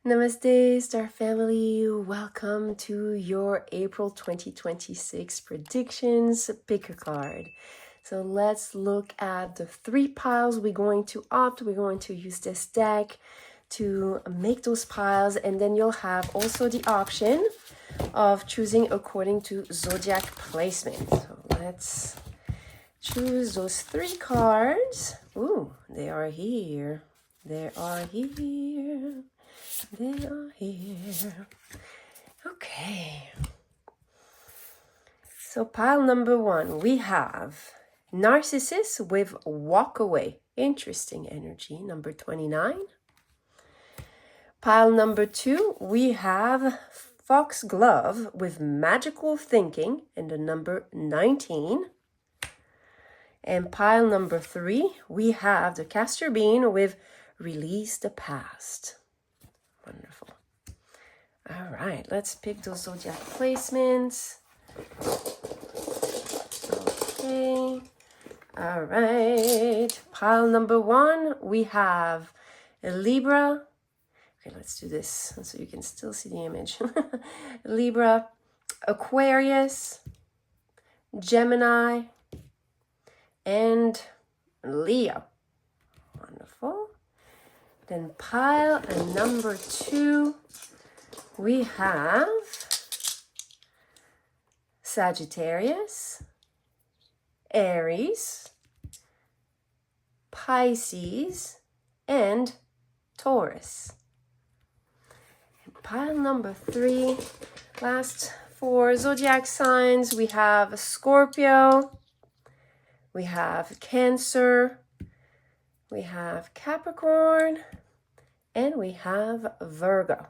Namaste, Star Family. Welcome to your April 2026 predictions. Pick a card. So let's look at the 3 piles we're going to opt. We're going to use this deck to make those piles, and then you'll have also the option of choosing according to zodiac placement. So let's choose those 3 cards. Ooh, they are here. They are here. They are here. Okay. So pile number 1, we have Narcissus with Walk Away. Interesting energy, number 29. Pile number 2, we have Foxglove with Magical Thinking and the number 19. And pile number 3, we have the Castor bean with Release the Past. Wonderful. All right, let's pick those zodiac placements. Okay. All right. Pile number 1, we have a Libra. Okay, let's do this so you can still see the image. Libra, Aquarius, Gemini, and Leo. Wonderful. Then pile number 2, we have Sagittarius, Aries, Pisces, and Taurus. And pile number 3, last 4 zodiac signs, we have Scorpio, we have Cancer, we have Capricorn, and we have Virgo.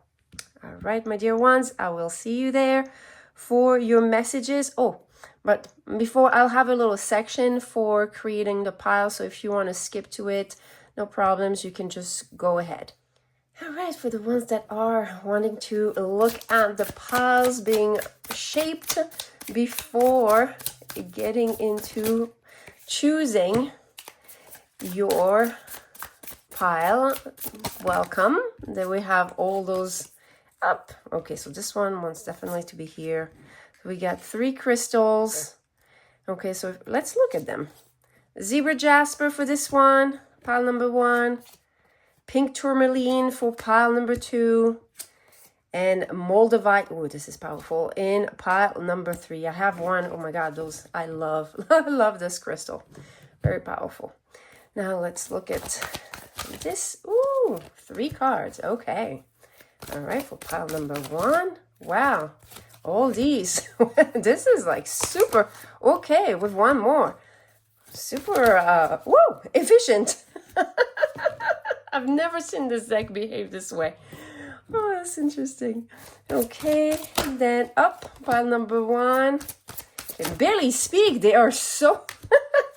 All right, my dear ones, I will see you there for your messages. Oh, but before, I'll have a little section for creating the pile. So if you want to skip to it, no problems. You can just go ahead. All right, for the ones that are wanting to look at the piles being shaped before getting into choosing your pile, welcome. Then we have all those up. Okay, so this one wants definitely to be here. We got 3 crystals. Okay, so let's look at them. Zebra jasper for this one, pile number 1. Pink tourmaline for pile number 2. And moldavite, oh, this is powerful, in pile number 3. I have one, oh my God, those I love. I love this crystal. Very powerful. Now let's look at this. Ooh, 3 cards. Okay. All right, for pile number 1. Wow. All these. This is like super. Okay, with one more. Super, whoa, efficient. I've never seen this deck behave this way. Oh, that's interesting. Okay, then up, pile number 1. Can barely speak. They are so,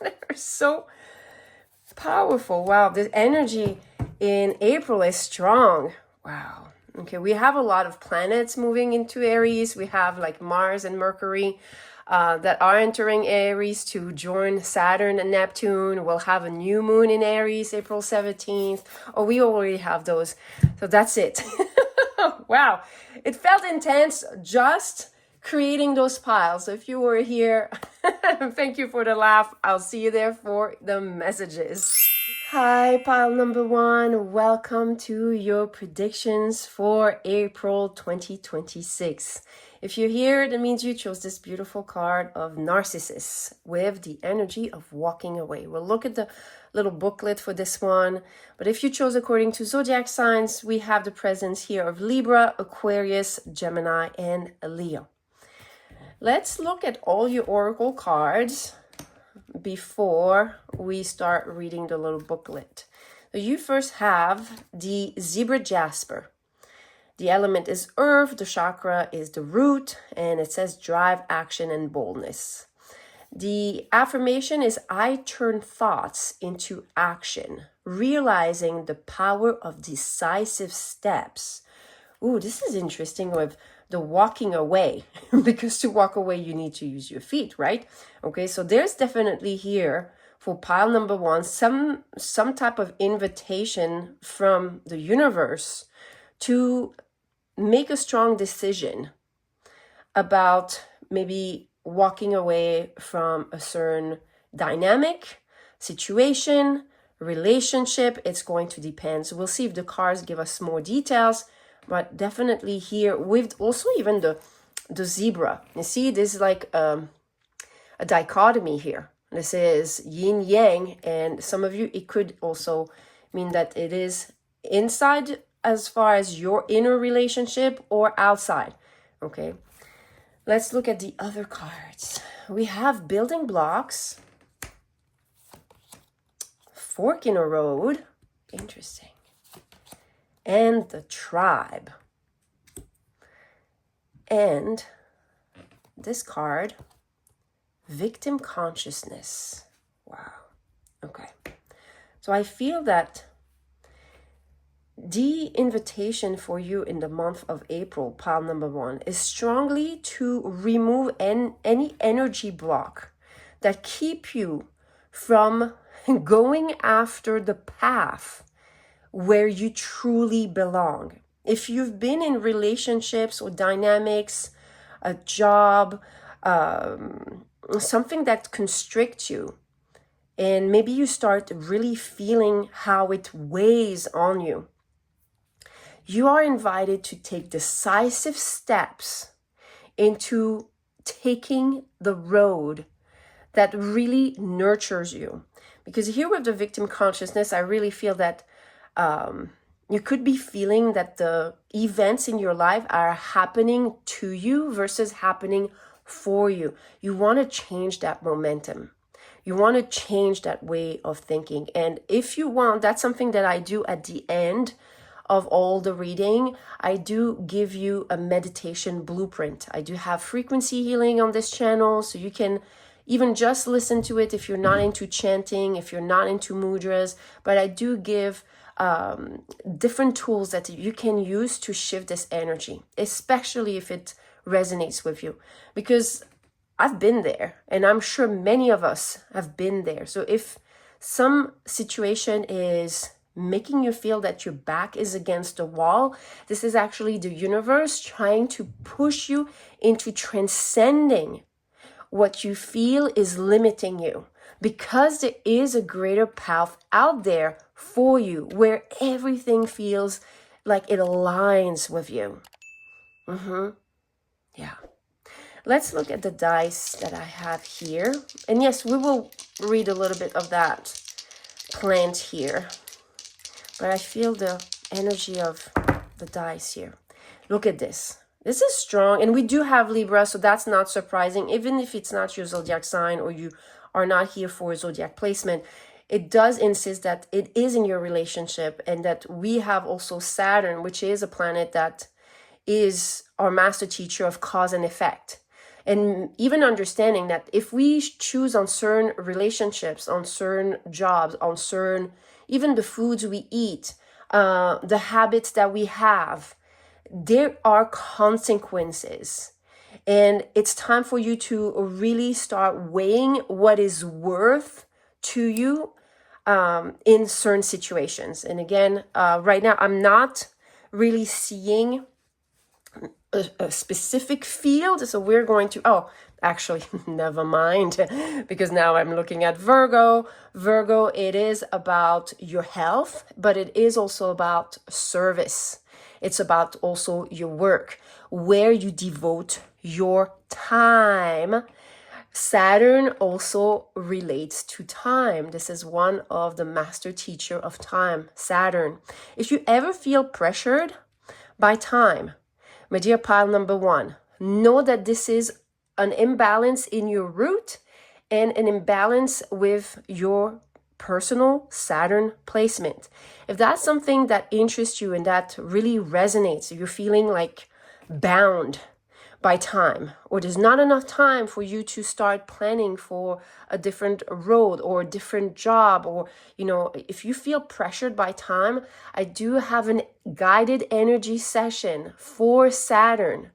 they're so powerful. Wow, the energy in April is strong. Wow. Okay, we have a lot of planets moving into Aries. We have like Mars and Mercury that are entering Aries to join Saturn and Neptune. We'll have a new moon in Aries, April 17th. Oh, we already have those. So that's it. Wow, it felt intense just creating those piles. So if you were here, thank you for the laugh. I'll see you there for the messages. Hi, pile number 1. Welcome to your predictions for April 2026. If you're here, that means you chose this beautiful card of Narcissus with the energy of walking away. We'll look at the little booklet for this one. But if you chose according to zodiac signs, we have the presence here of Libra, Aquarius, Gemini, and Leo. Let's look at all your oracle cards before we start reading the little booklet. So you first have the zebra jasper. The element is earth, the chakra is the root, and it says drive, action, and boldness. The affirmation is I turn thoughts into action, realizing the power of decisive steps. Ooh, this is interesting with the walking away, because to walk away, you need to use your feet, right? Okay, so there's definitely here for pile number 1, some type of invitation from the universe to make a strong decision about maybe walking away from a certain dynamic, situation, relationship. It's going to depend. So we'll see if the cards give us more details, but definitely here with also even the zebra. You see, this is like a dichotomy here. This is yin yang, and some of you, it could also mean that it is inside as far as your inner relationship or outside. Okay, let's look at the other cards. We have building blocks, fork in a road, interesting, and the tribe. And this card, victim consciousness. Wow. Okay. So I feel that the invitation for you in the month of April, pile number 1, is strongly to remove any energy block that keep you from going after the path where you truly belong. If you've been in relationships or dynamics, a job, something that constricts you, and maybe you start really feeling how it weighs on you, you are invited to take decisive steps into taking the road that really nurtures you. Because here with the victim consciousness, I really feel that you could be feeling that the events in your life are happening to you versus happening for you. You want to change that momentum. You want to change that way of thinking. And if you want, that's something that I do at the end of all the reading. I do give you a meditation blueprint. I do have frequency healing on this channel, so you can even just listen to it if you're not into chanting, if you're not into mudras. But I do give different tools that you can use to shift this energy, especially if it resonates with you. Because I've been there, and I'm sure many of us have been there. So if some situation is making you feel that your back is against the wall, this is actually the universe trying to push you into transcending what you feel is limiting you, because there is a greater path out there for you where everything feels like it aligns with you. Yeah. Let's look at the dice that I have here. And yes, we will read a little bit of that plant here. But I feel the energy of the dice here. Look at this. This is strong. And we do have Libra, so that's not surprising. Even if it's not your zodiac sign or you are not here for a zodiac placement, it does insist that it is in your relationship, and that we have also Saturn, which is a planet that is our master teacher of cause and effect. And even understanding that if we choose on certain relationships, on certain jobs, on certain, even the foods we eat, the habits that we have, there are consequences. And it's time for you to really start weighing what is worth to you in certain situations. And again, right now, I'm not really seeing a specific field. So we're going to, actually, never mind, because now I'm looking at Virgo. Virgo, it is about your health, but it is also about service. It's about also your work, where you devote your time. Saturn also relates to time. This is one of the master teacher of time, Saturn. If you ever feel pressured by time, my dear pile number 1, know that this is an imbalance in your root and an imbalance with your personal Saturn placement. If that's something that interests you and that really resonates, you're feeling like bound by time, or there's not enough time for you to start planning for a different road or a different job, or if you feel pressured by time, I do have a guided energy session for Saturn,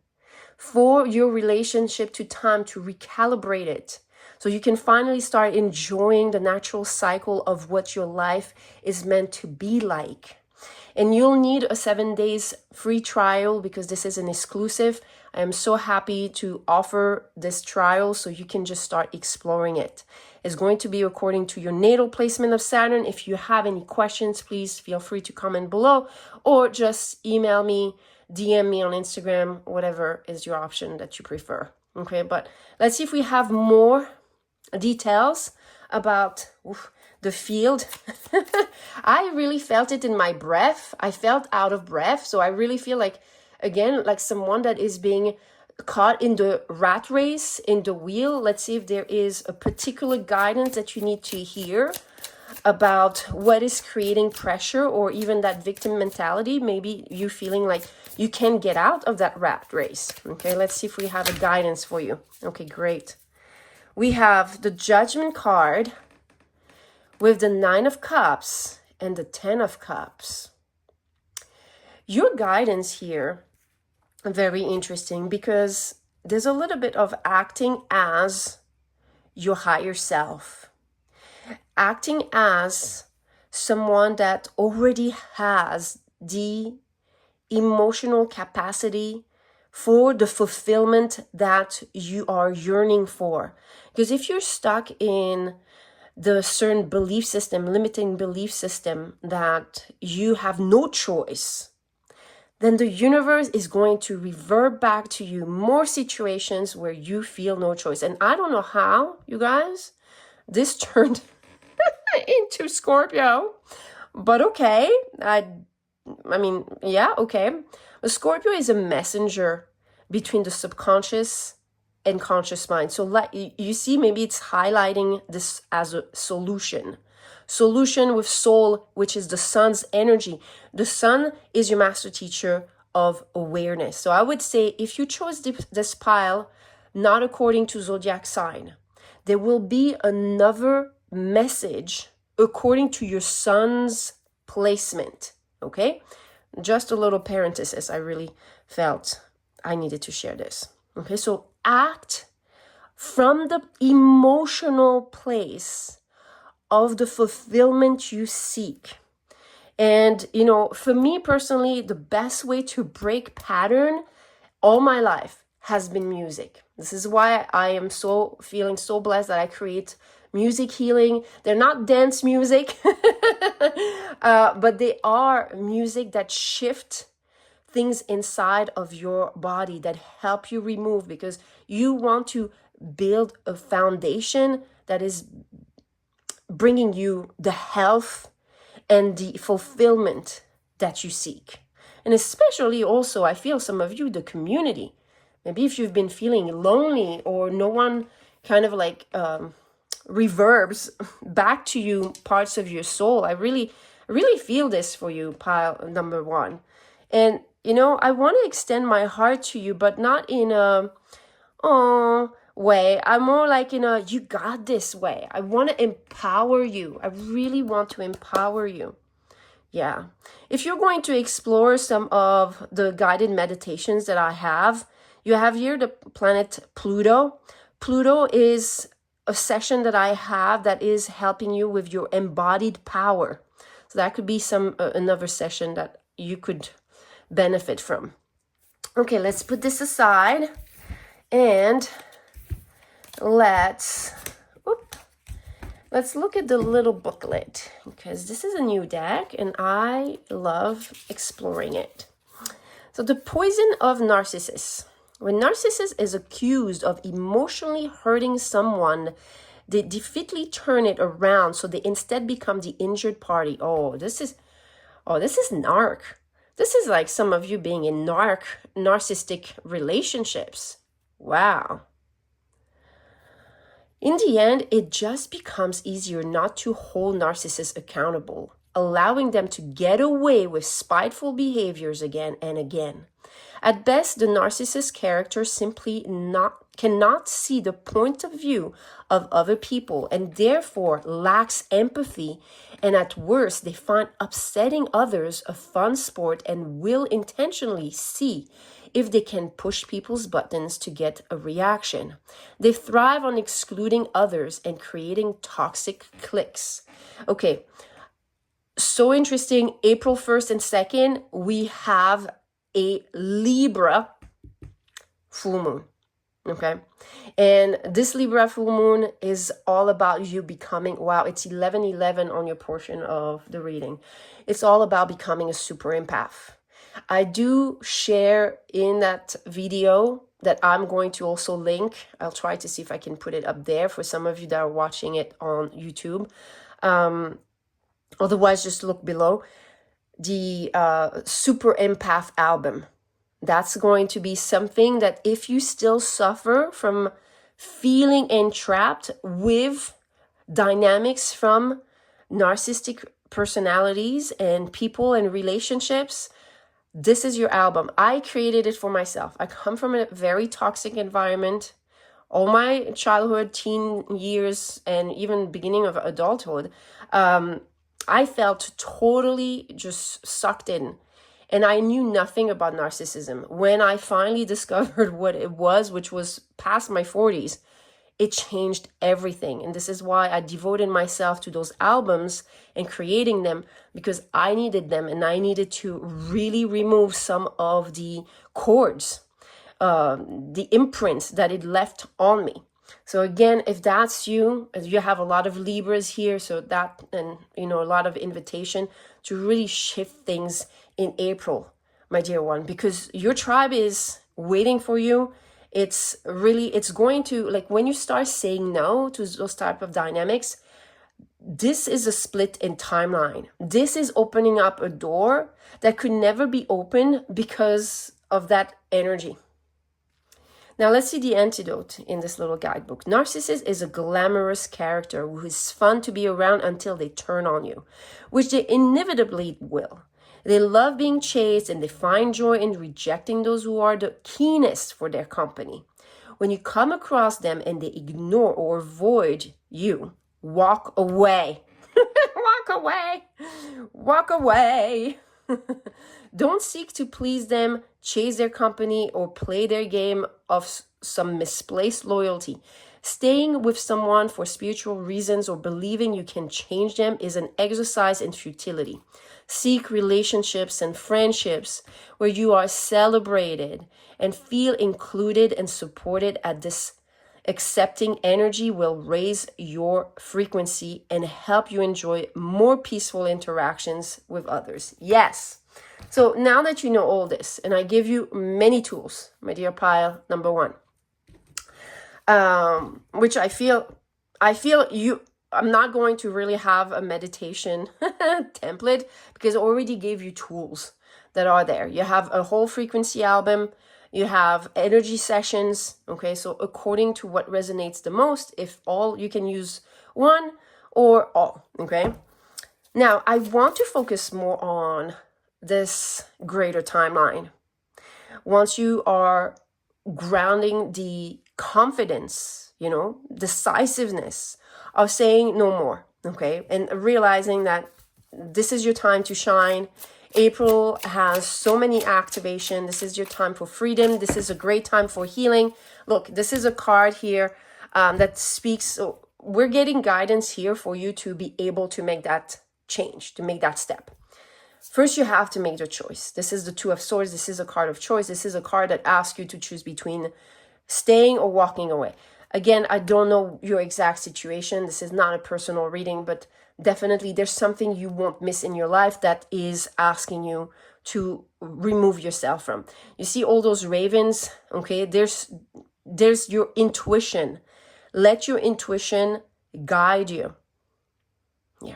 for your relationship to time, to recalibrate it, so you can finally start enjoying the natural cycle of what your life is meant to be like. And you'll need a 7 days free trial because this is an exclusive. I am so happy to offer this trial so you can just start exploring it. It's going to be according to your natal placement of Saturn. If you have any questions, please feel free to comment below or just email me, DM me on Instagram, whatever is your option that you prefer. Okay, but let's see if we have more details about the field. I really felt it in my breath. I felt out of breath. So I really feel like, again, like someone that is being caught in the rat race, in the wheel. Let's see if there is a particular guidance that you need to hear about what is creating pressure or even that victim mentality. Maybe you feeling like you can get out of that rat race. Okay, let's see if we have a guidance for you. Okay, great. We have the Judgment card with the 9 of Cups and the 10 of Cups. Your guidance here, very interesting, because there's a little bit of acting as your higher self. Acting as someone that already has the emotional capacity for the fulfillment that you are yearning for. Because if you're stuck in the certain belief system, limiting belief system that you have no choice, then the universe is going to revert back to you more situations where you feel no choice. And I don't know how, you guys, this turned into Scorpio, but okay. I mean, yeah, okay. A Scorpio is a messenger between the subconscious and conscious mind. So like you see, maybe it's highlighting this as a solution with soul, which is the sun's energy. The sun is your master teacher of awareness. So I would say if you chose this pile not according to zodiac sign, there will be another message according to your sun's placement. Okay, just a little parenthesis. I really felt I needed to share this. Okay, so act from the emotional place of the fulfillment you seek. And, you know, for me personally, the best way to break pattern all my life has been music. This is why I am feeling so blessed that I create music healing. They're not dance music, but they are music that shift things inside of your body, that help you remove, because you want to build a foundation that is bringing you the health and the fulfillment that you seek. And especially also, I feel some of you, the community. Maybe if you've been feeling lonely or no one kind of like reverbs back to you parts of your soul. I really feel this for you, pile number 1. And, you know, I want to extend my heart to you, but not in a, way. I'm more like in a, you got this way. I want to empower you. I really want to empower you. Yeah. If you're going to explore some of the guided meditations that I have, you have here the planet Pluto. Pluto is a session that I have that is helping you with your embodied power. So that could be another session that you could benefit from. Okay, let's put this aside and let's look at the little booklet, because this is a new deck and I love exploring it. So the poison of Narcissus. When Narcissus is accused of emotionally hurting someone, they defeatedly turn it around, so they instead become the injured party. This is narc. This is like some of you being in narcissistic relationships. Wow. In the end, it just becomes easier not to hold narcissists accountable, allowing them to get away with spiteful behaviors again and again. At best, the narcissist character simply cannot see the point of view of other people and therefore lacks empathy, and at worst, they find upsetting others a fun sport and will intentionally see if they can push people's buttons to get a reaction. They thrive on excluding others and creating toxic cliques. Okay, So interesting, April 1st and 2nd, we have a Libra full moon. Okay. And this Libra full moon is all about you becoming, wow, it's 11:11 on your portion of the reading. It's all about becoming a super empath. I do share in that video that I'm going to also link. I'll try to see if I can put it up there for some of you that are watching it on YouTube. Otherwise, just look below. The Super Empath album. That's going to be something that if you still suffer from feeling entrapped with dynamics from narcissistic personalities and people and relationships, this is your album. I created it for myself. I come from a very toxic environment. All my childhood, teen years, and even beginning of adulthood, I felt totally just sucked in. And I knew nothing about narcissism. When I finally discovered what it was, which was past my 40s, it changed everything. And this is why I devoted myself to those albums and creating them, because I needed them and I needed to really remove some of the cords, the imprints that it left on me. So again, if that's you, you have a lot of Libras here, so that, and a lot of invitation to really shift things in April, my dear one, because your tribe is waiting for you. It's going to, like, when you start saying no to those type of dynamics, this is a split in timeline. This is opening up a door that could never be opened because of that energy. Now let's see the antidote in this little guidebook. Narcissus is a glamorous character who is fun to be around until they turn on you, which they inevitably will. They love being chased and they find joy in rejecting those who are the keenest for their company. When you come across them and they ignore or avoid you, walk away. Walk away. Walk away. Don't seek to please them, chase their company, or play their game of some misplaced loyalty. Staying with someone for spiritual reasons or believing you can change them is an exercise in futility. Seek relationships and friendships where you are celebrated and feel included and supported. At this accepting energy will raise your frequency and help you enjoy more peaceful interactions with others. Yes. So now that you know all this, and I give you many tools, my dear pile number one, which I feel I'm not going to really have a meditation template because I already gave you tools that are there. You have a whole frequency album, you have energy sessions, okay? So according to what resonates the most, if all, you can use one or all, okay? Now, I want to focus more on this greater timeline. Once you are grounding the confidence, decisiveness of saying no more, okay? And realizing that this is your time to shine. April has so many activation. This is your time for freedom. This is a great time for healing. Look, this is a card here that speaks. So we're getting guidance here for you to be able to make that change, to make that step. First, you have to make the choice. This is the Two of Swords. This is a card of choice. This is a card that asks you to choose between staying or walking away. Again, I don't know your exact situation. This is not a personal reading, but definitely there's something you won't miss in your life that is asking you to remove yourself from. You see all those ravens, okay? There's your intuition. Let your intuition guide you. Yeah.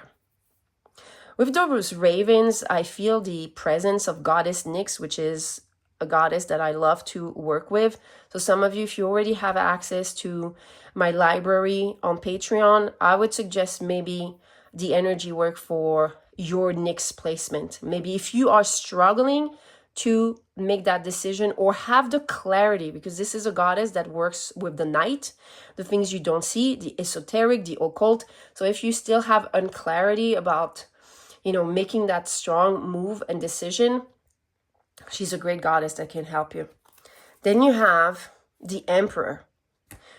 With those ravens, I feel the presence of Goddess Nyx, which is a goddess that I love to work with. So some of you, if you already have access to my library on Patreon, I would suggest maybe the energy work for your Nyx placement. Maybe if you are struggling to make that decision or have the clarity, because this is a goddess that works with the night, the things you don't see, the esoteric, the occult. So if you still have unclarity about making that strong move and decision, she's a great goddess that can help you. Then you have the Emperor,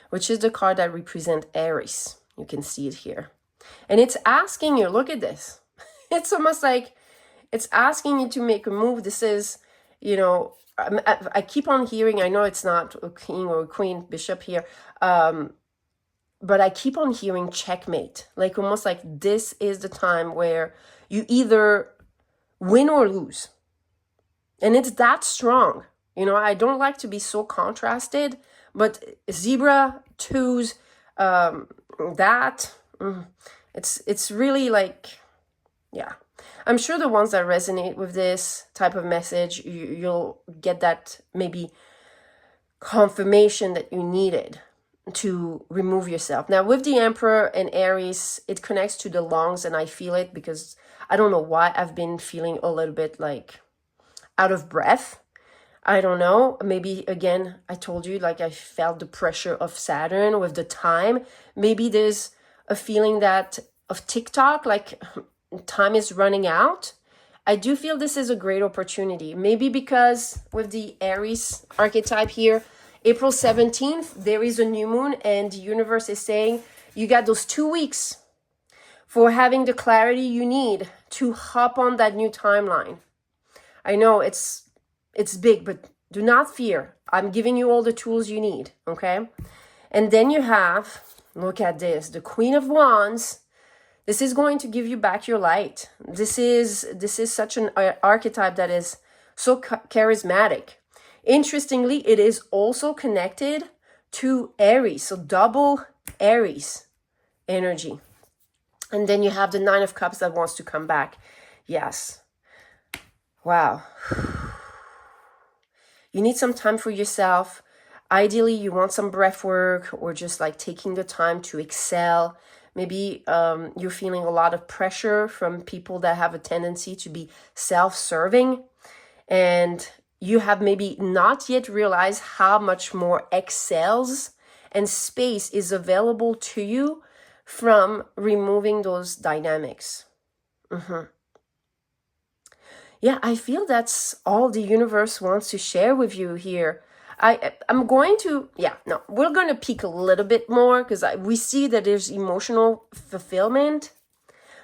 which is the card that represents Aries. You can see it here. And it's asking you, look at this. It's almost like it's asking you to make a move. This is, you know, I keep on hearing, I know it's not a king or a queen bishop here, but I keep on hearing checkmate. Like almost like this is the time where you either win or lose. And it's that strong. You know, I don't like to be so contrasted, but zebra, twos, it's really like, yeah. I'm sure the ones that resonate with this type of message, you'll get that maybe confirmation that you needed to remove yourself. Now with the Emperor and Aries, it connects to the lungs, and I feel it because I don't know why I've been feeling a little bit like out of breath. I don't know, maybe again, I told you, like I felt the pressure of Saturn with the time. Maybe there's a feeling that of TikTok, like time is running out. I do feel this is a great opportunity. Maybe because with the Aries archetype here, April 17th, there is a new moon, and the universe is saying you got those 2 weeks for having the clarity you need to hop on that new timeline. I know it's big, but do not fear. I'm giving you all the tools you need, okay? And then you have, look at this, the Queen of Wands. This is going to give you back your light. This is such an archetype that is so charismatic. Interestingly, it is also connected to Aries, so double Aries energy. And then you have the Nine of Cups that wants to come back. Yes. Wow. You need some time for yourself. Ideally, you want some breath work or just like taking the time to excel. Maybe you're feeling a lot of pressure from people that have a tendency to be self-serving, and you have maybe not yet realized how much more excels and space is available to you from removing those dynamics. Yeah, I feel that's all the universe wants to share with you here. I'm going to, we're going to peek a little bit more because we see that there's emotional fulfillment.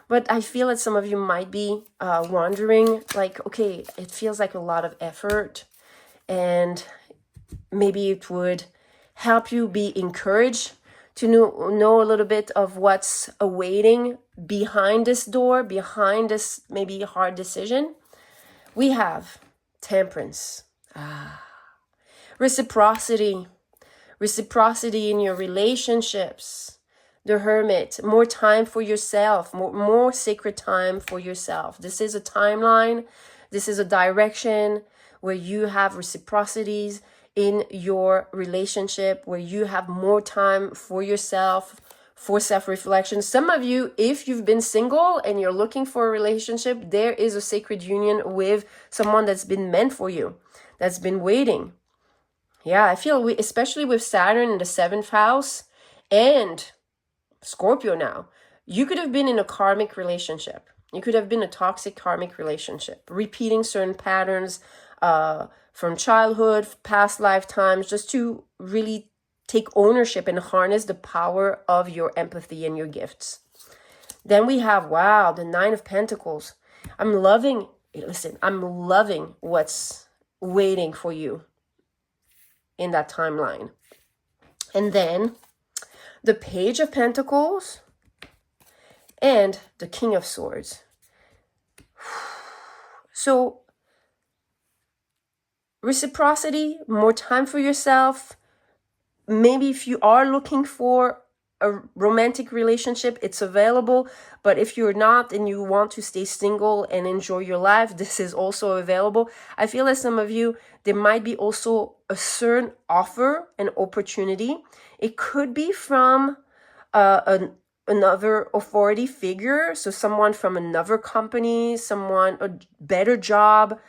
But I feel that some of you might be wondering, like, okay, it feels like a lot of effort, and maybe it would help you be encouraged to know a little bit of what's awaiting behind this door, behind this maybe hard decision. We have Temperance. Reciprocity in your relationships. The Hermit, more time for yourself, more sacred time for yourself. This is a timeline. This is a direction where you have reciprocities in your relationship, where you have more time for yourself, for self-reflection. Some of you, if you've been single and you're looking for a relationship, there is a sacred union with someone that's been meant for you, that's been waiting. Yeah, I feel especially with Saturn in the 7th house and Scorpio now, you could have been in a karmic relationship. You could have been a toxic karmic relationship, repeating certain patterns from childhood, past lifetimes, just to really take ownership and harness the power of your empathy and your gifts. Then we have, wow, the Nine of Pentacles. I'm loving what's waiting for you in that timeline. And then the Page of Pentacles and the King of Swords. So reciprocity, more time for yourself. Maybe if you are looking for a romantic relationship, it's available. But if you're not and you want to stay single and enjoy your life, this is also available. I feel that some of you, there might be also a certain offer and opportunity. It could be from another authority figure. So someone from another company, a better job.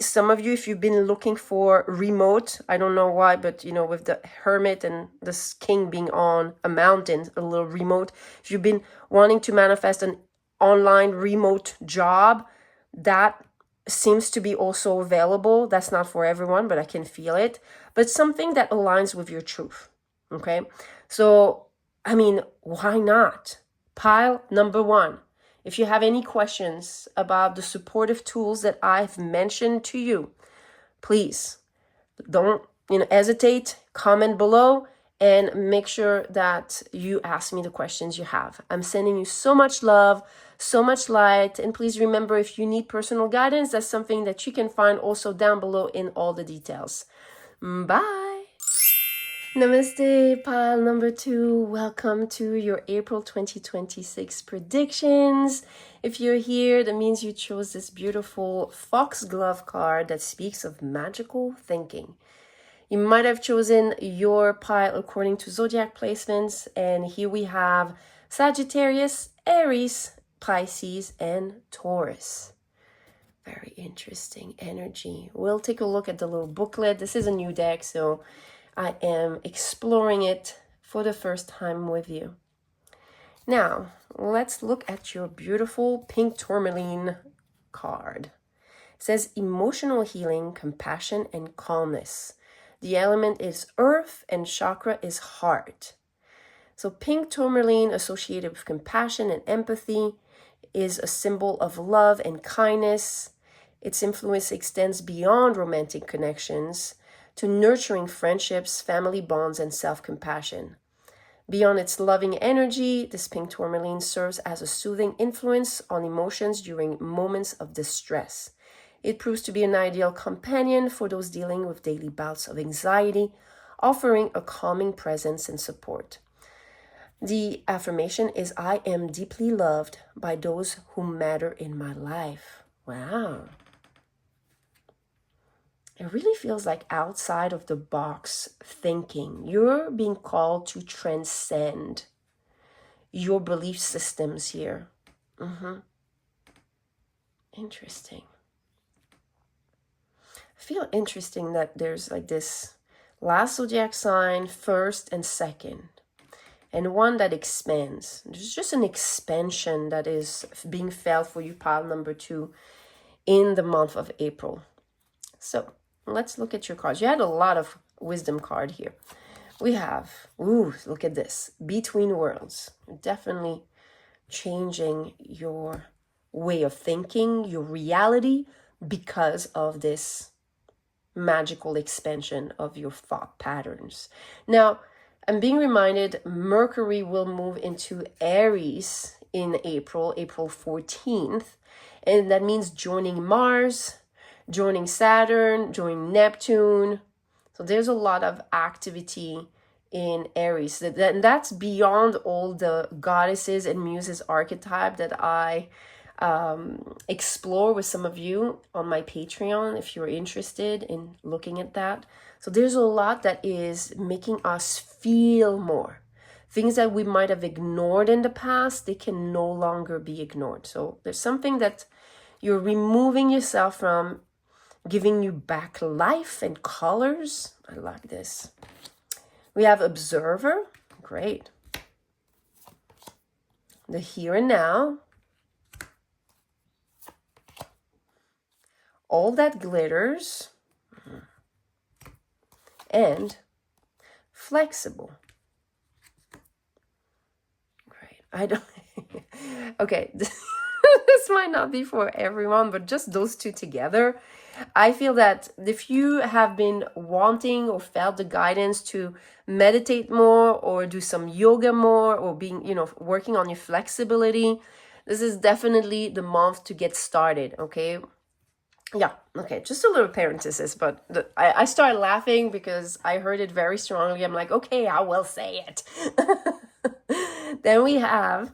Some of you, if you've been looking for remote, I don't know why, but you know, with the Hermit and this King being on a mountain, a little remote, if you've been wanting to manifest an online remote job, that seems to be also available. That's not for everyone, but I can feel it. But something that aligns with your truth, okay? So, I mean, why not? Pile number 1 If you have any questions about the supportive tools that I've mentioned to you, please don't hesitate, comment below, and make sure that you ask me the questions you have. I'm sending you so much love, so much light, and please remember, if you need personal guidance, that's something that you can find also down below in all the details. Bye. Namaste, pile number 2. Welcome to your April 2026 predictions. If you're here, that means you chose this beautiful Foxglove card that speaks of magical thinking. You might have chosen your pile according to zodiac placements, and here we have Sagittarius, Aries, Pisces, and Taurus. Very interesting energy. We'll take a look at the little booklet. This is a new deck, so I am exploring it for the first time with you. Now, let's look at your beautiful pink tourmaline card. It says emotional healing, compassion, and calmness. The element is earth and chakra is heart. So pink tourmaline, associated with compassion and empathy, is a symbol of love and kindness. Its influence extends beyond romantic connections to nurturing friendships, family bonds, and self-compassion. Beyond its loving energy, this pink tourmaline serves as a soothing influence on emotions during moments of distress. It proves to be an ideal companion for those dealing with daily bouts of anxiety, offering a calming presence and support. The affirmation is, I am deeply loved by those who matter in my life. Wow. It really feels like outside of the box thinking. You're being called to transcend your belief systems here. Interesting. I feel interesting that there's like this last zodiac sign, first and second, and one that expands. There's just an expansion that is being felt for you, pile number 2, in the month of April. So let's look at your cards. You had a lot of wisdom card here. We have, look at this, between worlds. You're definitely changing your way of thinking, your reality, because of this magical expansion of your thought patterns. Now, I'm being reminded Mercury will move into Aries in April 14th, and that means joining Mars, joining Saturn, joining Neptune. So there's a lot of activity in Aries. And that's beyond all the goddesses and muses archetype that I explore with some of you on my Patreon if you're interested in looking at that. So there's a lot that is making us feel more. Things that we might have ignored in the past, they can no longer be ignored. So there's something that you're removing yourself from, giving you back life and colors. I like this. We have Observer. Great. The here and now. All that glitters. And flexible. Great. I don't... Okay. This might not be for everyone, but just those two together. I feel that if you have been wanting or felt the guidance to meditate more or do some yoga more or being, working on your flexibility, this is definitely the month to get started, okay? Yeah, okay, just a little parenthesis, but I started laughing because I heard it very strongly. I'm like, okay, I will say it. Then we have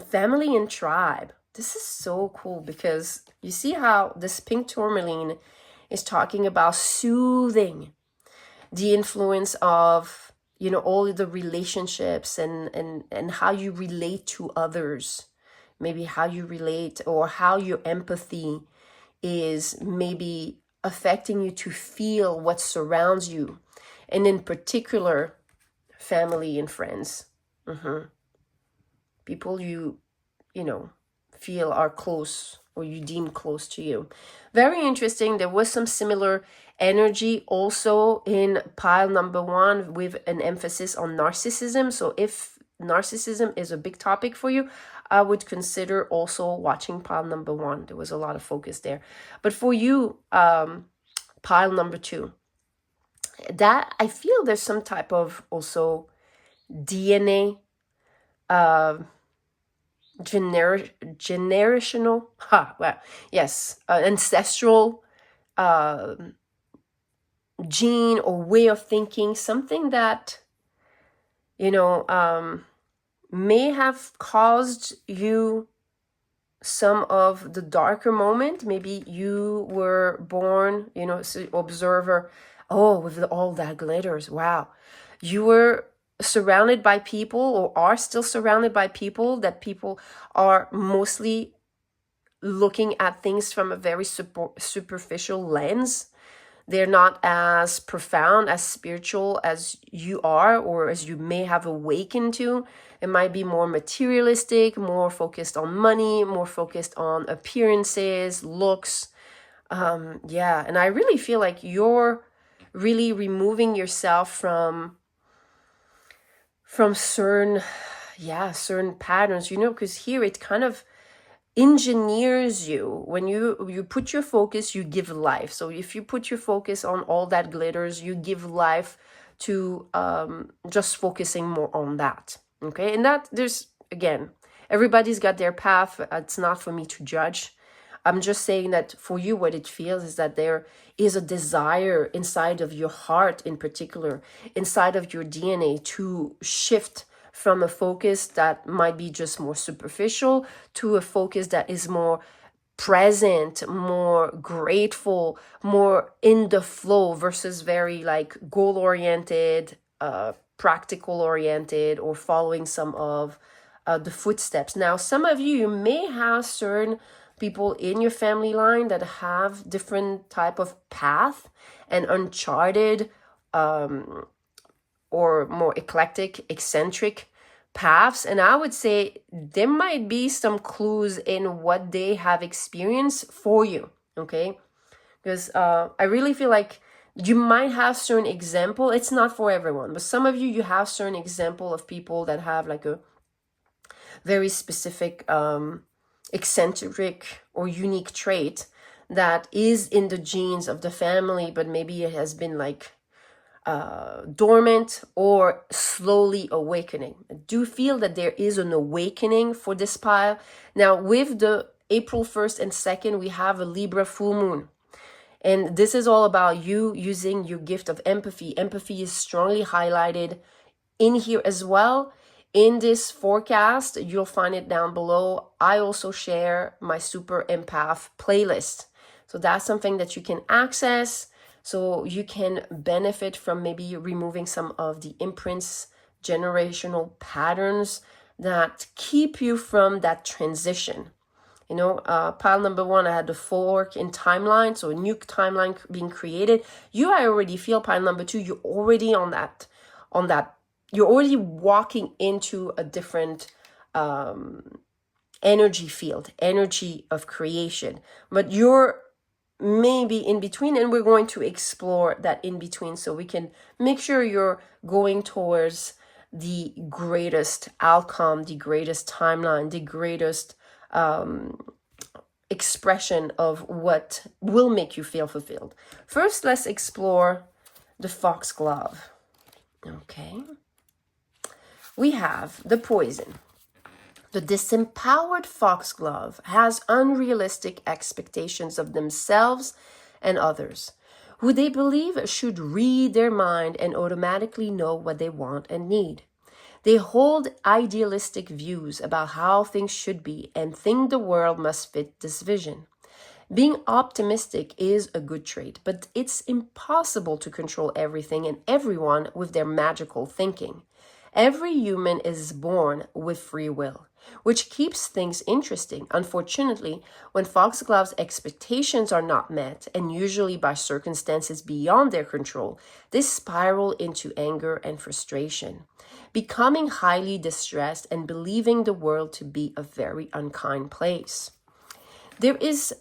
family and tribe. This is so cool because you see how this pink tourmaline is talking about soothing the influence of, all the relationships and how you relate to others. Maybe how you relate or how your empathy is maybe affecting you to feel what surrounds you. And in particular, family and friends. People you feel are close or you deem close to you. Very interesting. There was some similar energy also in pile number 1 with an emphasis on narcissism. So if narcissism is a big topic for you, I would consider also watching pile number 1. There was a lot of focus there. But for you, pile number 2, that I feel there's some type of also DNA, generational, ancestral gene or way of thinking, something that, may have caused you some of the darker moment. Maybe you were born, observer, with all that glitters. Wow. You were surrounded by people, or are still surrounded by people, that people are mostly looking at things from a very superficial lens. They're not as profound, as spiritual as you are, or as you may have awakened to. It might be more materialistic, more focused on money, more focused on appearances, looks. And I really feel like you're really removing yourself from certain patterns, because here it kind of engineers you. When you put your focus, you give life. So if you put your focus on all that glitters, you give life to just focusing more on that. Okay, and that, there's, again, everybody's got their path. It's not for me to judge. I'm just saying that for you, what it feels is that there is a desire inside of your heart, in particular, inside of your DNA, to shift from a focus that might be just more superficial to a focus that is more present, more grateful, more in the flow, versus very like goal-oriented, practical-oriented, or following some of the footsteps. Now, some of you may have certain people in your family line that have different type of path and uncharted, or more eclectic, eccentric paths. And I would say there might be some clues in what they have experienced for you, okay? Because I really feel like you might have certain example. It's not for everyone, but some of you have certain example of people that have like a very specific eccentric or unique trait that is in the genes of the family, but maybe it has been like dormant or slowly awakening. I do feel that there is an awakening for this pile. Now, with the April 1st and 2nd, we have a Libra full moon. And this is all about you using your gift of empathy. Empathy is strongly highlighted in here as well. In this forecast, you'll find it down below. I also share my Super Empath playlist. So that's something that you can access. So you can benefit from maybe removing some of the imprints, generational patterns that keep you from that transition. Pile number 1, I had the fork in timeline, so a new timeline being created. I already feel pile number 2, you're already on that, you're already walking into a different energy field, energy of creation. But you're maybe in between, and we're going to explore that in between so we can make sure you're going towards the greatest outcome, the greatest timeline, the greatest expression of what will make you feel fulfilled. First, let's explore the Foxglove. Okay. We have the Poison. The disempowered Foxglove has unrealistic expectations of themselves and others, who they believe should read their mind and automatically know what they want and need. They hold idealistic views about how things should be and think the world must fit this vision. Being optimistic is a good trait, but it's impossible to control everything and everyone with their magical thinking. Every human is born with free will, which keeps things interesting. Unfortunately, when Foxglove's expectations are not met, and usually by circumstances beyond their control, they spiral into anger and frustration, becoming highly distressed and believing the world to be a very unkind place. There is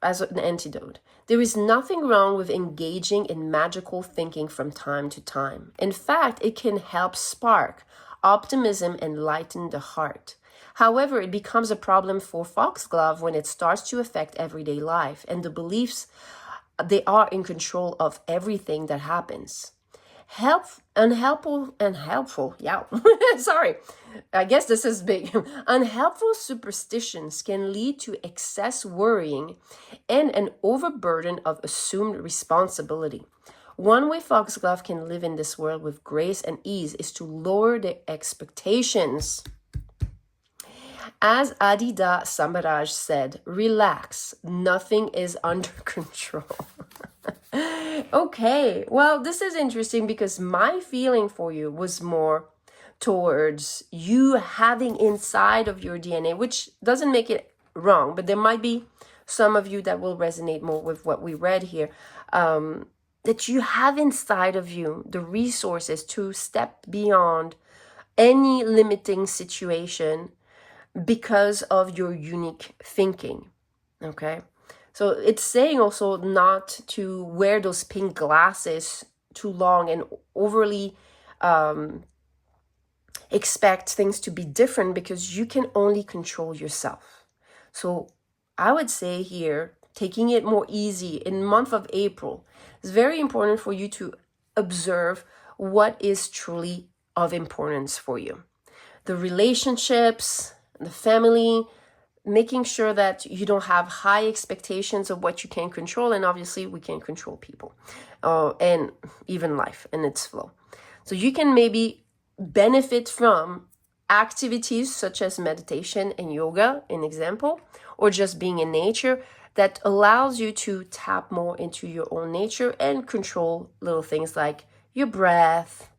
as an antidote, there is nothing wrong with engaging in magical thinking from time to time. In fact, it can help spark optimism, and lighten the heart. However, it becomes a problem for Foxglove when it starts to affect everyday life and the beliefs they are in control of everything that happens. Unhelpful, yeah, sorry, I guess this is big. Unhelpful superstitions can lead to excess worrying and an overburden of assumed responsibility. One way Foxglove can live in this world with grace and ease is to lower their expectations. As Adida Sambaraj said, relax, nothing is under control. Okay, well, this is interesting because my feeling for you was more towards you having inside of your DNA, which doesn't make it wrong, but there might be some of you that will resonate more with what we read here, that you have inside of you the resources to step beyond any limiting situation because of your unique thinking, okay? So it's saying also not to wear those pink glasses too long and overly expect things to be different because you can only control yourself. So I would say here, taking it more easy in month of April, it's very important for you to observe what is truly of importance for you. The relationships, the family, making sure that you don't have high expectations of what you can control. And obviously we can't control people and even life and its flow. So you can maybe benefit from activities such as meditation and yoga, an example, or just being in nature that allows you to tap more into your own nature and control little things like your breath,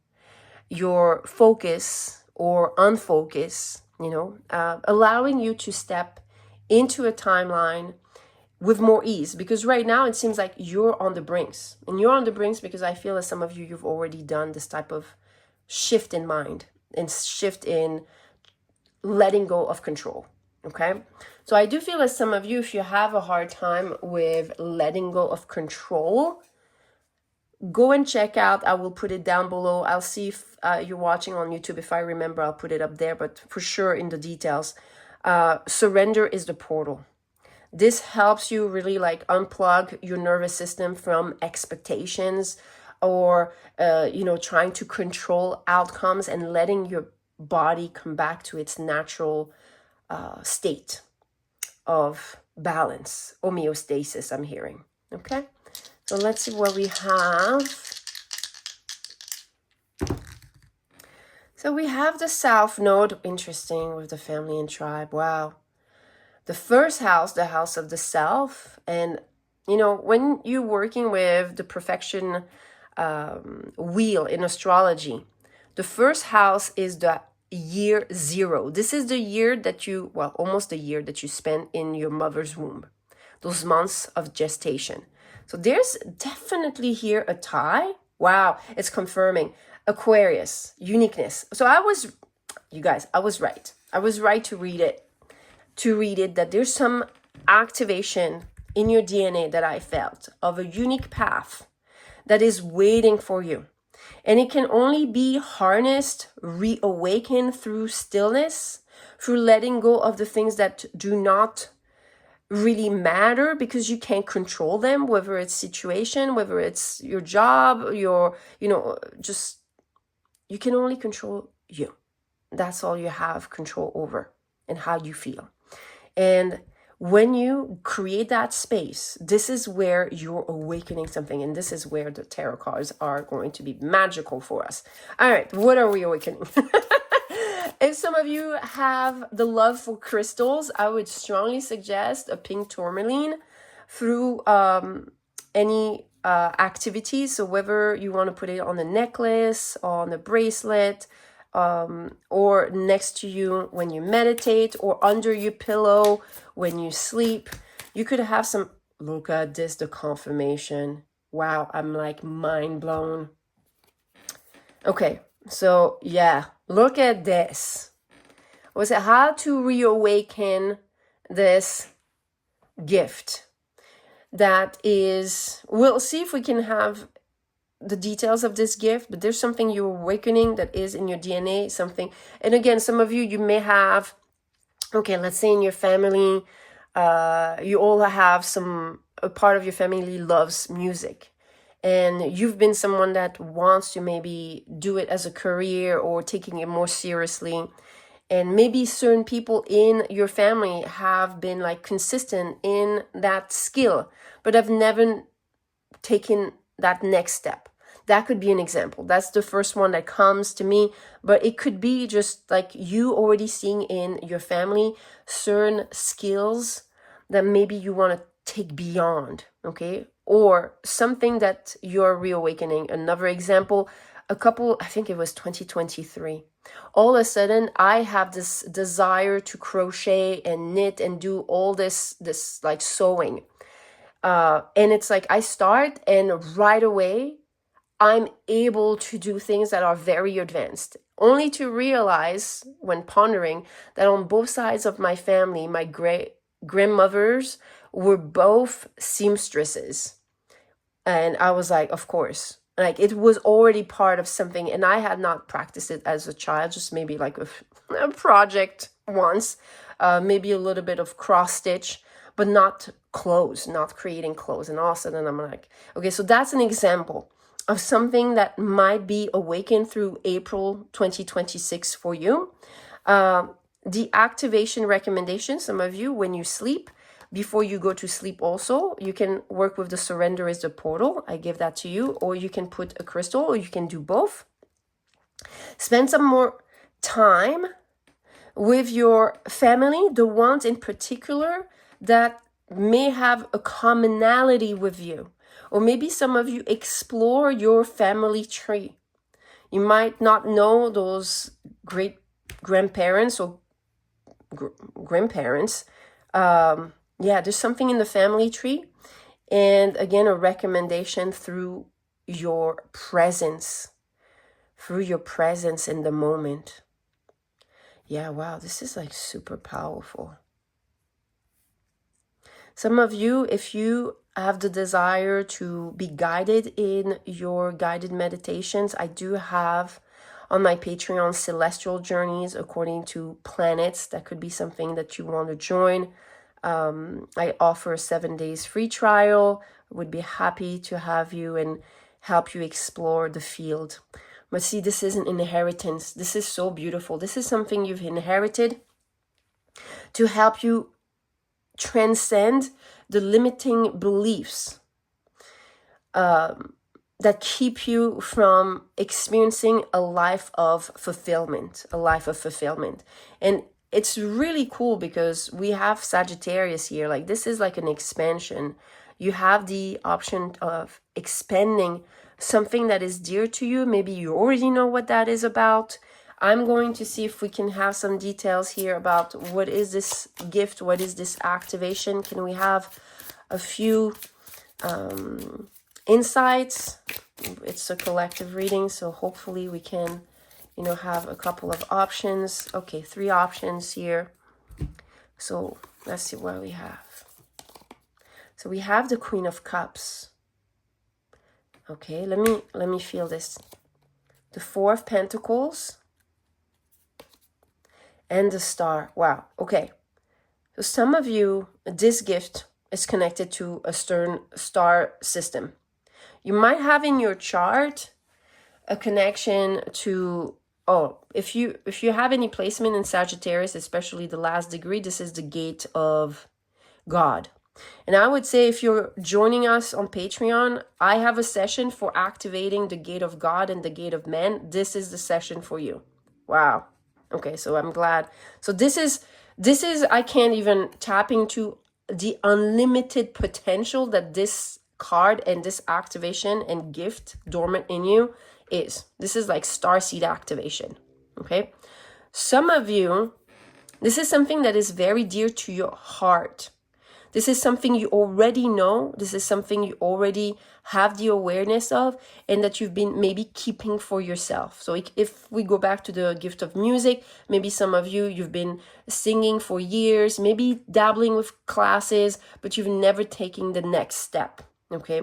your focus or unfocus, allowing you to step into a timeline with more ease. Because right now it seems like you're on the brinks. And you're on the brinks because I feel as some of you've already done this type of shift in mind and shift in letting go of control, okay? So I do feel as some of you, if you have a hard time with letting go of control, go and check out, I will put it down below. I'll see if you're watching on YouTube. If I remember, I'll put it up there, but for sure in the details. Surrender is the portal. This helps you really like unplug your nervous system from expectations or, trying to control outcomes and letting your body come back to its natural state of balance, homeostasis, I'm hearing, okay? So let's see what we have. So we have the South Node, interesting, with the family and tribe. Wow. The first house, the house of the self. And, when you're working with the perfection wheel in astrology, the first house is the year 0. This is the year that almost the year that you spent in your mother's womb. Those months of gestation. So there's definitely here a tie. Wow, it's confirming. Aquarius, uniqueness. So I was right. I was right to read it. That there's some activation in your DNA that I felt of a unique path that is waiting for you. And it can only be harnessed, reawakened through stillness, through letting go of the things that do not really matter because you can't control them, whether it's situation, whether it's your job, you can only control you. That's all you have control over and how you feel. And when you create that space, this is where you're awakening something. And this is where the tarot cards are going to be magical for us. All right, what are we awakening? If some of you have the love for crystals, I would strongly suggest a pink tourmaline through any activities. So whether you want to put it on a necklace, on a bracelet, or next to you when you meditate, or under your pillow when you sleep, you could have some. Look at this, the confirmation. Wow, I'm like mind blown. Okay, so yeah, look at this. Was it how to reawaken this gift? That is, we'll see if we can have the details of this gift, but there's something you're awakening that is in your DNA, something. And again, some of you may have, okay, let's say in your family, you all have a part of your family loves music, and you've been someone that wants to maybe do it as a career or taking it more seriously. And maybe certain people in your family have been like consistent in that skill, but have never taken that next step. That could be an example. That's the first one that comes to me, but it could be just like you already seeing in your family certain skills that maybe you want to take beyond, okay? Or something that you're reawakening. Another example, I think it was 2023. All of a sudden, I have this desire to crochet and knit and do all this like sewing. And it's like I start, and right away, I'm able to do things that are very advanced, only to realize when pondering that on both sides of my family, my grandmothers were both seamstresses. And I was like, of course, like it was already part of something, and I had not practiced it as a child, just maybe like a project once, maybe a little bit of cross stitch, but not clothes, not creating clothes. And all of a sudden I'm like, okay, so that's an example of something that might be awakened through April 2026 for you. The activation recommendation, some of you, when you sleep, before you go to sleep also, you can work with the surrender is the portal. I give that to you, or you can put a crystal, or you can do both. Spend some more time with your family, the ones in particular that may have a commonality with you. Or maybe some of you explore your family tree. You might not know those great grandparents or grandparents. There's something in the family tree. And again, a recommendation through your presence in the moment. Yeah, wow, this is like super powerful. Some of you, if you have the desire to be guided in your guided meditations, I do have on my Patreon celestial journeys according to planets. That could be something that you want to join. I offer a 7 days free trial. Would be happy to have you and help you explore the field. But see, this is an inheritance. This is so beautiful. This is something you've inherited to help you transcend the limiting beliefs that keep you from experiencing a life of fulfillment, And it's really cool because we have Sagittarius here. Like this is like an expansion. You have the option of expanding something that is dear to you. Maybe you already know what that is about. I'm going to see if we can have some details here about what is this gift, what is this activation. Can we have a few insights? It's a collective reading, so hopefully we can, have a couple of options. Okay, 3 options here. So let's see what we have. So we have the Queen of Cups. Okay, let me feel this. The 4 of Pentacles. And the Star. Wow. Okay. So some of you, this gift is connected to a star system. You might have in your chart a connection to, if you have any placement in Sagittarius, especially the last degree, this is the gate of God. And I would say if you're joining us on Patreon, I have a session for activating the gate of God and the gate of man. This is the session for you. Wow. Okay, so I'm glad. So this is I can't even tap into the unlimited potential that this card and this activation and gift dormant in you is. This is like starseed activation. Okay? Some of you, this is something that is very dear to your heart. This is something you already know. This is something you already have the awareness of and that you've been maybe keeping for yourself. So if we go back to the gift of music, maybe some of you've been singing for years, maybe dabbling with classes, but you've never taken the next step. Okay.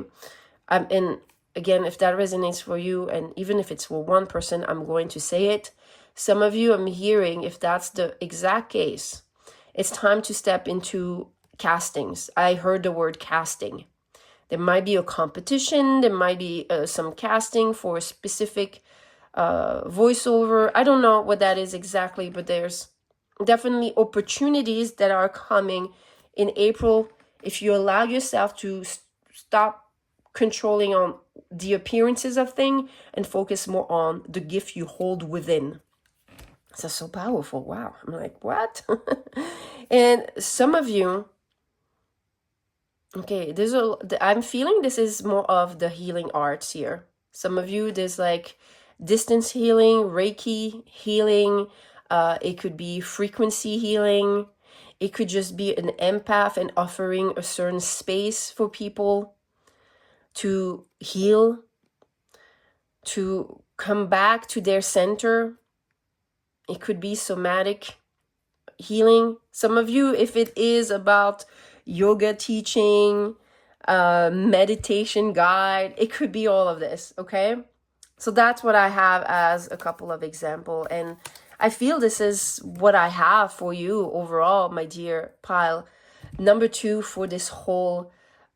And again, if that resonates for you, and even if it's for one person, I'm going to say it. Some of you, I'm hearing, if that's the exact case, it's time to step into castings. I heard the word casting. There might be a competition. There might be some casting for a specific voiceover. I don't know what that is exactly, but there's definitely opportunities that are coming in April if you allow yourself to stop controlling on the appearances of things and focus more on the gift you hold within. That's so powerful. Wow. I'm like, what? And some of you, okay, I'm feeling this is more of the healing arts here. Some of you, there's like distance healing, Reiki healing. It could be frequency healing. It could just be an empath and offering a certain space for people to heal, to come back to their center. It could be somatic healing. Some of you, if it is about yoga teaching, meditation guide, it could be all of this, okay? So that's what I have as a couple of examples. And I feel this is what I have for you overall, my dear pile. Number 2 for this whole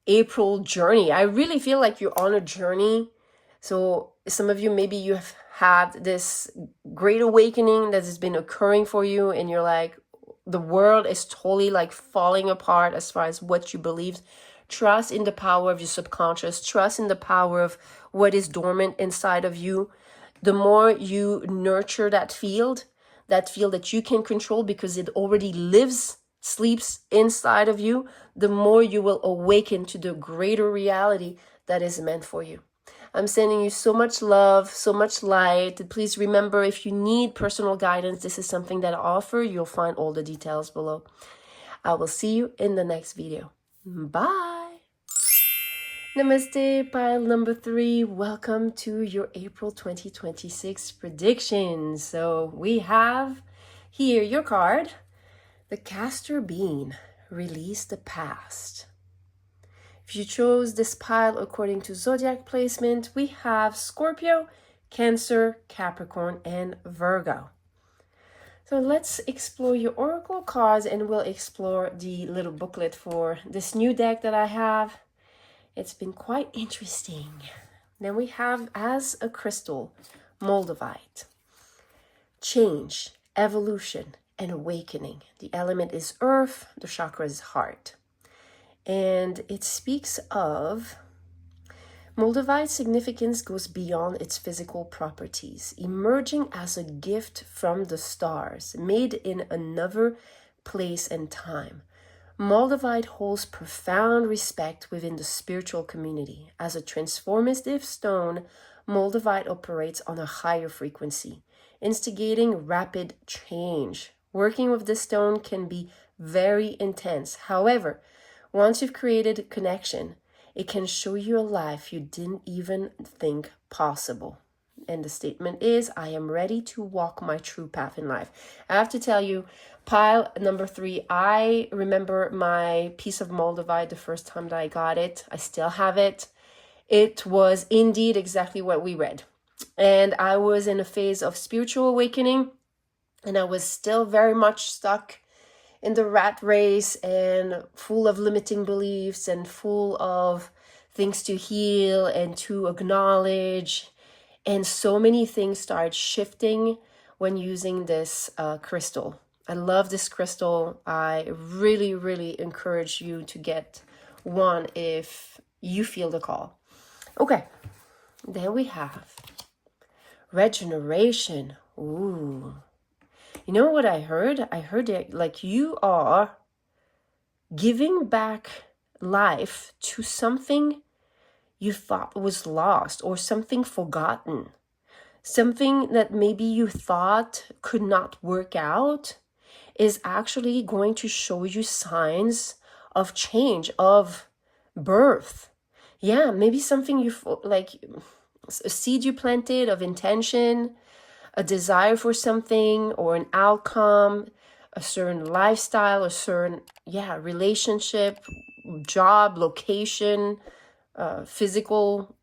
April journey. I really feel like you're on a journey. So some of you, maybe you have had this great awakening that has been occurring for you, and you're like, the world is totally like falling apart as far as what you believe. Trust in the power of your subconscious. Trust in the power of what is dormant inside of you. The more you nurture that field that you can control because it already lives, sleeps inside of you, the more you will awaken to the greater reality that is meant for you. I'm sending you so much love, so much light. Please remember, if you need personal guidance, this is something that I offer. You'll find all the details below. I will see you in the next video. Bye. Namaste, pile number 3. Welcome to your April 2026 predictions. So we have here your card, the Castor Bean, Release the Past. If you chose this pile according to zodiac placement, we have Scorpio, Cancer, Capricorn, and Virgo. So let's explore your oracle cards, and we'll explore the little booklet for this new deck that I have. It's been quite interesting. Then we have as a crystal, Moldavite. Change, evolution, and awakening. The element is earth, the chakra is heart. And it speaks of Moldavite's significance goes beyond its physical properties, emerging as a gift from the stars, made in another place and time. Moldavite holds profound respect within the spiritual community. As a transformative stone, Moldavite operates on a higher frequency, instigating rapid change. Working with this stone can be very intense. However, once you've created a connection, it can show you a life you didn't even think possible. And the statement is, I am ready to walk my true path in life. I have to tell you, pile number 3, I remember my piece of Moldavite the first time that I got it. I still have it. It was indeed exactly what we read. And I was in a phase of spiritual awakening, and I was still very much stuck in the rat race and full of limiting beliefs and full of things to heal and to acknowledge. And so many things started shifting when using this crystal. I love this crystal. I really, really encourage you to get one if you feel the call. Okay, then we have regeneration. Ooh. You know what I heard? I heard that like you are giving back life to something you thought was lost or something forgotten. Something that maybe you thought could not work out is actually going to show you signs of change, of birth. Yeah, maybe something you like, a seed you planted of intention, a desire for something or an outcome, a certain lifestyle, a certain, relationship, job, location, physical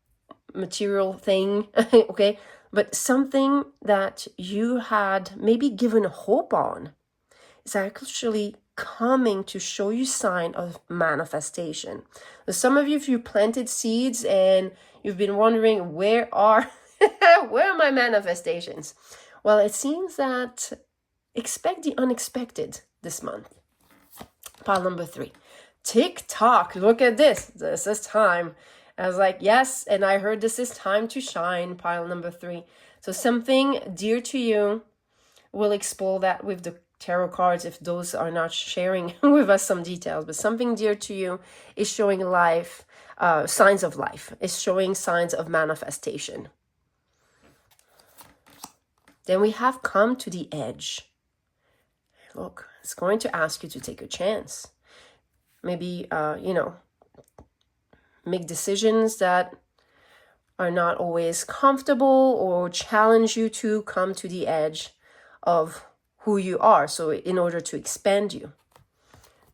material thing, okay? But something that you had maybe given hope on is actually coming to show you sign of manifestation. So some of you, if you planted seeds and you've been wondering, where are my manifestations? Well, it seems that expect the unexpected this month. Pile number 3. Tick tock. Look at this. This is time. I was like, yes, and I heard this is time to shine. Pile number 3. So something dear to you, we'll explore that with the tarot cards if those are not sharing with us some details. But something dear to you is showing life, signs of life. Is showing signs of manifestation. Then we have come to the edge. Look, it's going to ask you to take a chance. Maybe, make decisions that are not always comfortable or challenge you to come to the edge of who you are. So in order to expand you.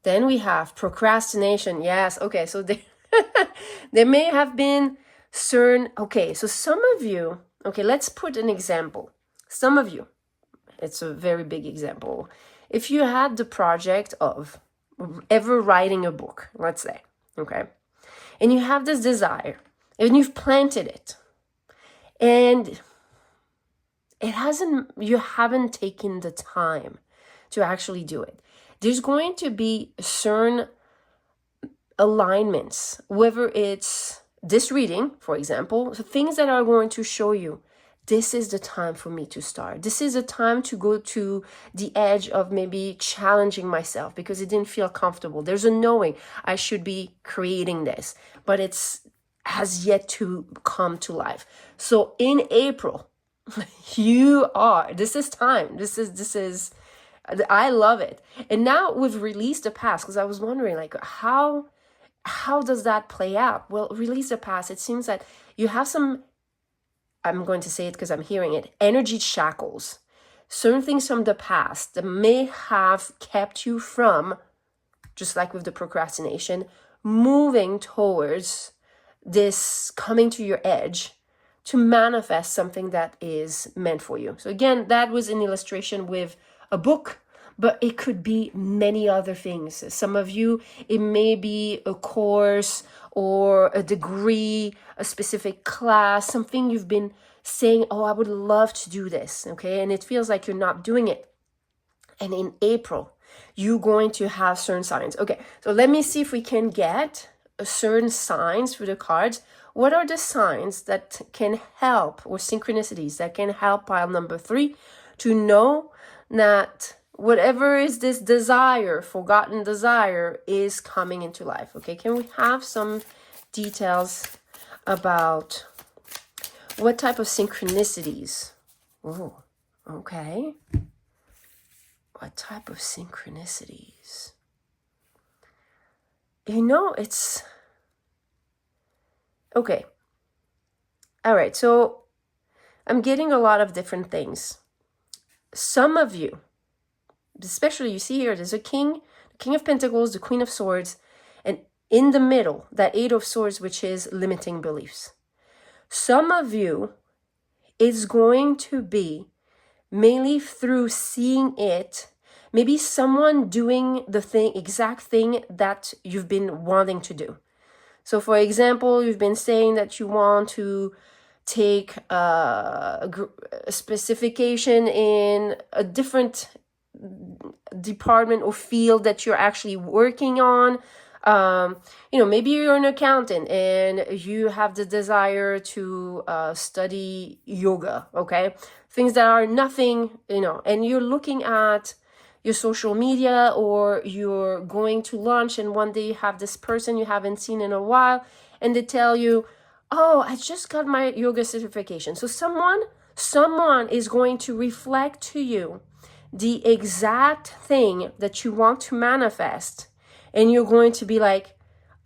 Then we have procrastination. Yes. Okay. So there may have been certain, okay. So some of you, okay, let's put an example. Some of you, it's a very big example. If you had the project of ever writing a book, let's say, okay, and you have this desire and you've planted it and you haven't taken the time to actually do it. There's going to be certain alignments, whether it's this reading, for example, so things that are going to show you, this is the time for me to start. This is a time to go to the edge of maybe challenging myself because it didn't feel comfortable. There's a knowing I should be creating this, but has yet to come to life. So in April, this is time. This is, I love it. And now we've released the past, because I was wondering, like, how does that play out? Well, release the past. It seems that you have some, I'm going to say it because I'm hearing it, energy shackles, certain things from the past that may have kept you from, just like with the procrastination, moving towards this coming to your edge to manifest something that is meant for you. So again, that was an illustration with a book, but it could be many other things. Some of you, it may be a course or a degree, a specific class, something you've been saying, oh, I would love to do this, okay? And it feels like you're not doing it. And in April, you're going to have certain signs. Okay, so let me see if we can get certain signs for the cards. What are the signs that can help, or synchronicities that can help pile number 3 to know that whatever is this desire, forgotten desire, is coming into life? Okay, can we have some details about what type of synchronicities? Oh, okay. What type of synchronicities? It's... Okay. All right, so I'm getting a lot of different things. Some of you, especially you see here, there's a king, the King of Pentacles, the Queen of Swords, and in the middle, that 8 of Swords, which is limiting beliefs. Some of you, it's going to be mainly through seeing it, maybe someone doing the exact thing that you've been wanting to do. So for example, you've been saying that you want to take a specification in a different department or field that you're actually working on. Maybe you're an accountant and you have the desire to study yoga, okay? Things that are nothing, and you're looking at your social media, or you're going to lunch and one day you have this person you haven't seen in a while and they tell you, oh, I just got my yoga certification. So someone is going to reflect to you the exact thing that you want to manifest, and you're going to be like,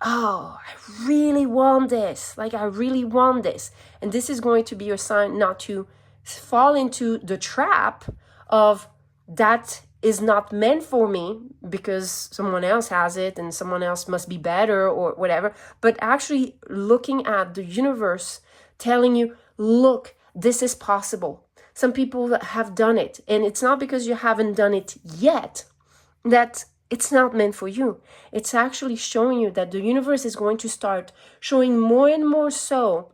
oh, I really want this. Like, I really want this. And this is going to be your sign not to fall into the trap of that is not meant for me because someone else has it and someone else must be better or whatever, but actually looking at the universe telling you, look, this is possible. Some people have done it, and it's not because you haven't done it yet that it's not meant for you. It's actually showing you that the universe is going to start showing more and more so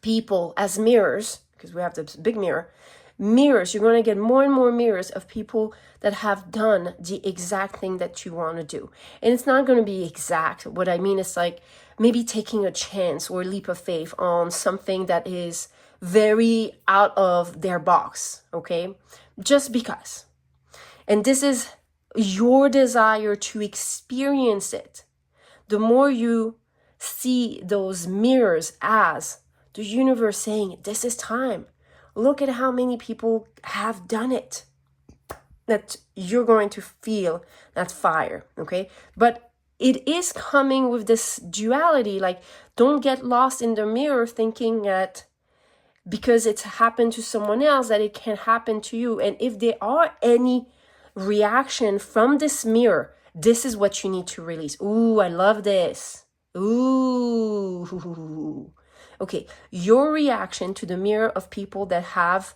people as mirrors, because we have this big mirrors. You're going to get more and more mirrors of people that have done the exact thing that you want to do. And it's not going to be exact. What I mean is like maybe taking a chance or a leap of faith on something that is very out of their box, okay? Just because. And this is your desire to experience it. The more you see those mirrors as the universe saying, this is time. Look at how many people have done it. That you're going to feel that fire, okay? But it is coming with this duality. Like, don't get lost in the mirror thinking that because it's happened to someone else that it can happen to you. And if there are any reaction from this mirror, this is what you need to release. Ooh, I love this. Ooh. Okay, your reaction to the mirror of people that have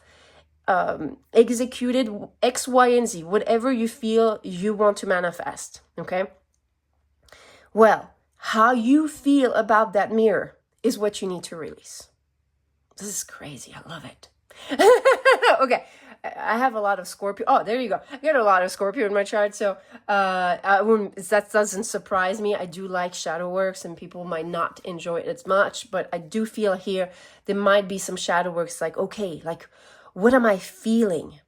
executed X, Y, and Z, whatever you feel you want to manifest, okay? Well, how you feel about that mirror is what you need to release. This is crazy. I love it. Okay, I have a lot of Scorpio. Oh, there you go. I got a lot of Scorpio in my chart, so that doesn't surprise me. I do like shadow works, and people might not enjoy it as much, but I do feel here there might be some shadow works like, okay, like what am I feeling?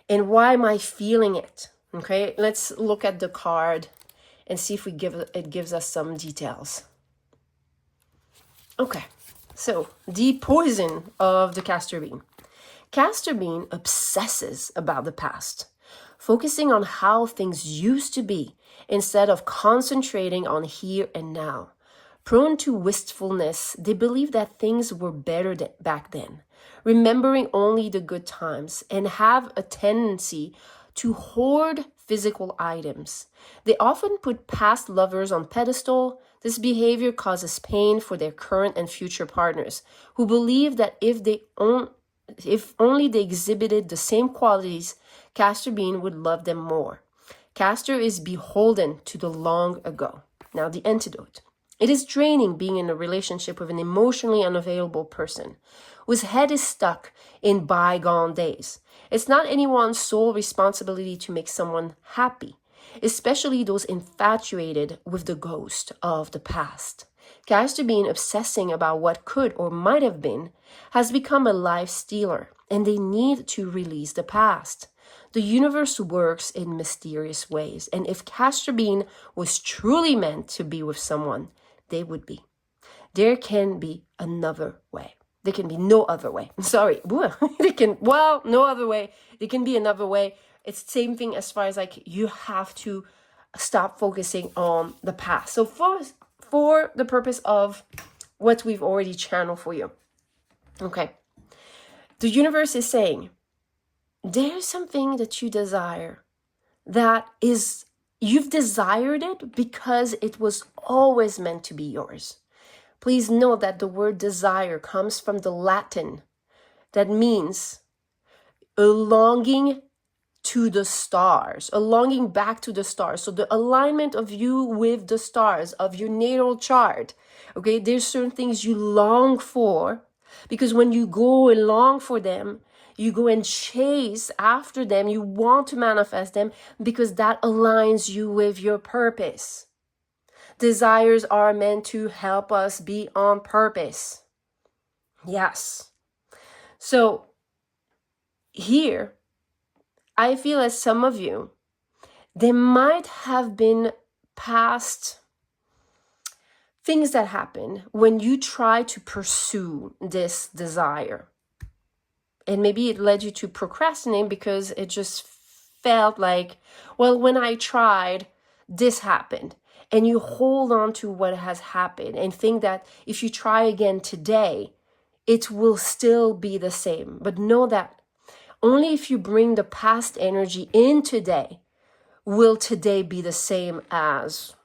And why am I feeling it? Okay, let's look at the card and see if it gives us some details. Okay, so the poison of the castor bean. Castor bean obsesses about the past, focusing on how things used to be instead of concentrating on here and now. Prone to wistfulness, they believe that things were better back then, remembering only the good times, and have a tendency to hoard physical items. They often put past lovers on pedestal. This behavior causes pain for their current and future partners, who believe that if only they exhibited the same qualities, castor bean would love them more. Castor is beholden to the long ago. Now the antidote. It is draining being in a relationship with an emotionally unavailable person whose head is stuck in bygone days. It's not anyone's sole responsibility to make someone happy, especially those infatuated with the ghost of the past. Castor bean obsessing about what could or might have been has become a life stealer, and they need to release the past. The universe works in mysterious ways, and if castor bean was truly meant to be with someone, they would be. There can be another way. There can be no other way. Sorry. No other way. There can be another way. It's the same thing as far as like you have to stop focusing on the past. So for the purpose of what we've already channeled for you. Okay. The universe is saying, there's something that you desire that is, you've desired it because it was always meant to be yours. Please know that the word desire comes from the Latin that means a longing to the stars, a longing back to the stars. So the alignment of you with the stars, of your natal chart, okay, there's certain things you long for, because when you go and long for them, you go and chase after them, you want to manifest them because that aligns you with your purpose. Desires are meant to help us be on purpose. Yes. So here, I feel as some of you, there might have been past things that happen when you try to pursue this desire. And maybe it led you to procrastinate because it just felt like, well, when I tried, this happened. And you hold on to what has happened and think that if you try again today, it will still be the same. But know that only if you bring the past energy in today, will today be the same as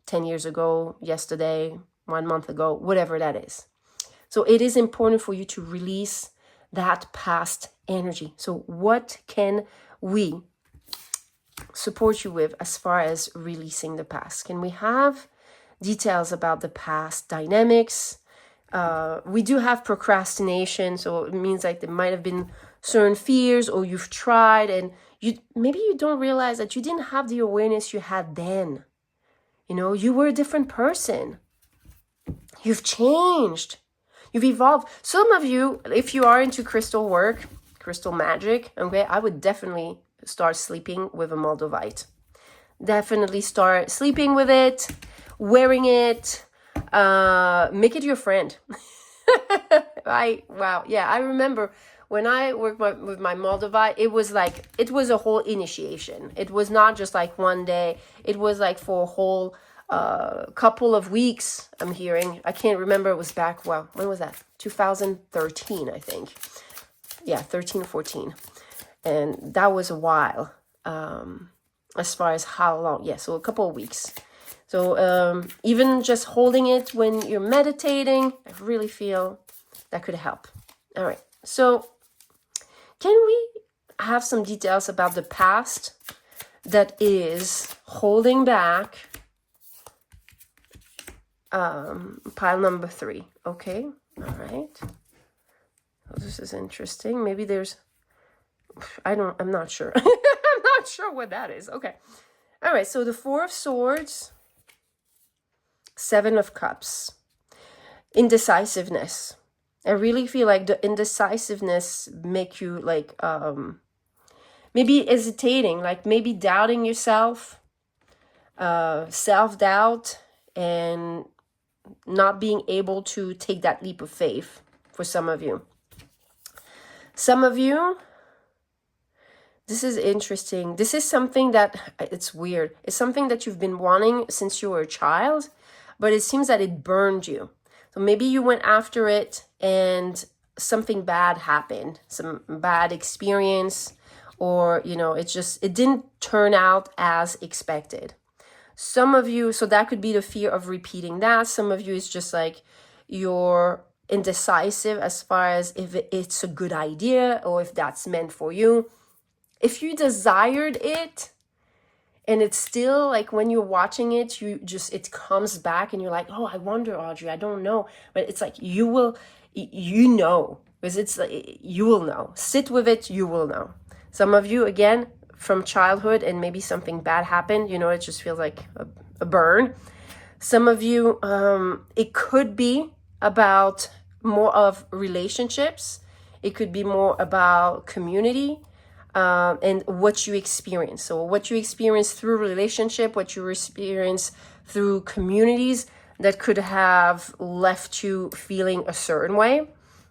10 years ago, yesterday, 1 month ago, whatever that is. So it is important for you to release that past energy. So what can we support you with as far as releasing the past? Can we have details about the past dynamics? We do have procrastination, so it means like there might have been certain fears, or you've tried and maybe you don't realize that you didn't have the awareness you had then. You know, you were a different person. You've changed. You've evolved. Some of you, if you are into crystal work, crystal magic, okay, I would definitely start sleeping with a Moldavite. Definitely start sleeping with it, wearing it, make it your friend. I remember when I worked with my Moldavite, it was a whole initiation. It was not just like one day. It was like for a whole couple of weeks. I'm hearing. I can't remember. It was back. Well, when was that? 2013, I think. Yeah, 13 or 14, and that was a while. As far as how long? Yeah, so a couple of weeks. So even just holding it when you're meditating, I really feel that could help. All right. So can we have some details about the past that is holding back pile number 3? Okay. All right. Well, this is interesting. Maybe there's, I'm not sure. I'm not sure what that is. Okay. All right. So the 4 of Swords, 7 of Cups, indecisiveness. I really feel like the indecisiveness make you like maybe hesitating, like maybe doubting yourself, self-doubt, and not being able to take that leap of faith for some of you. Some of you, this is interesting. This is something that, it's weird. It's something that you've been wanting since you were a child, but it seems that it burned you. So maybe you went after it and something bad happened, some bad experience, or, you know, it didn't turn out as expected. Some of you, so that could be the fear of repeating that. Some of you is just like you're indecisive as far as if it's a good idea or if that's meant for you. If you desired it, and it's still like when you're watching it, it comes back and you're like, oh, I wonder, Audrey, I don't know. But it's like, because it's like, you will know. Sit with it, you will know. Some of you, again, from childhood and maybe something bad happened, you know, it just feels like a burn. Some of you, it could be about more of relationships. It could be more about community. And what you experience. So what you experience through relationship, what you experience through communities that could have left you feeling a certain way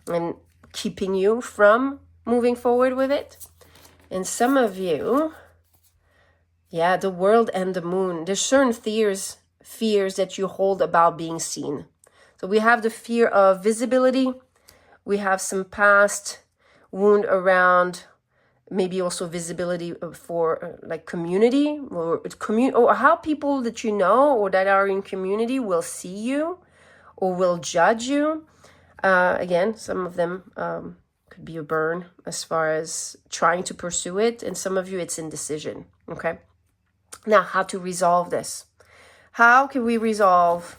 and keeping you from moving forward with it. And some of you, the world and the moon, there's certain fears that you hold about being seen. So we have the fear of visibility. We have some past wound around maybe also visibility for like community or how people that you know or that are in community will see you or will judge you. Again, some of them could be a burn as far as trying to pursue it. And some of you, it's indecision. Okay. Now, how to resolve this? How can we resolve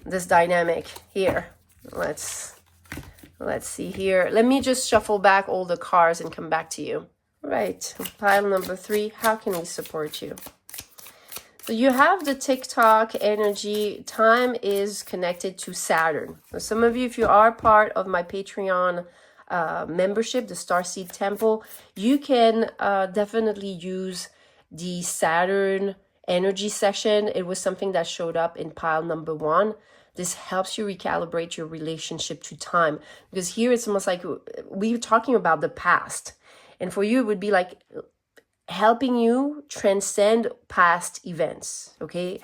this dynamic here? Let's see here. Let me just shuffle back all the cards and come back to you. Right. Pile number 3. How can we support you? So you have the TikTok energy. Time is connected to Saturn. So some of you, if you are part of my Patreon membership, the Starseed Temple, you can definitely use the Saturn energy session. It was something that showed up in pile number 1. This helps you recalibrate your relationship to time. Because here it's almost like we're talking about the past. And for you, it would be like helping you transcend past events, okay?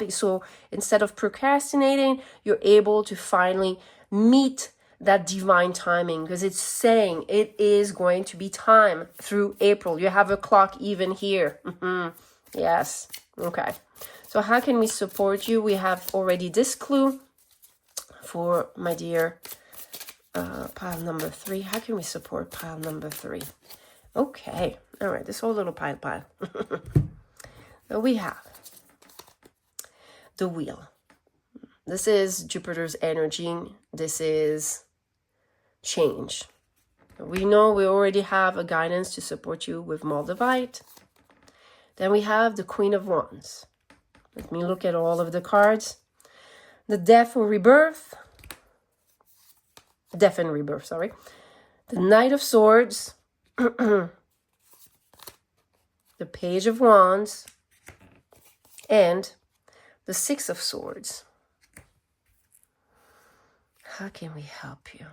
So instead of procrastinating, you're able to finally meet that divine timing, because it's saying it is going to be time through April. You have a clock even here. Yes. Okay. So how can we support you? We have already this clue for my dear pile number 3. How can we support pile number 3? Okay. All right. This whole little pile. So we have the wheel. This is Jupiter's energy. This is change. We know we already have a guidance to support you with Moldavite. Then we have the Queen of Wands. Let me look at all of the cards. The Death or Rebirth. Death and Rebirth, sorry. The Knight of Swords. The Page of Wands. And the Six of Swords. How can we help you?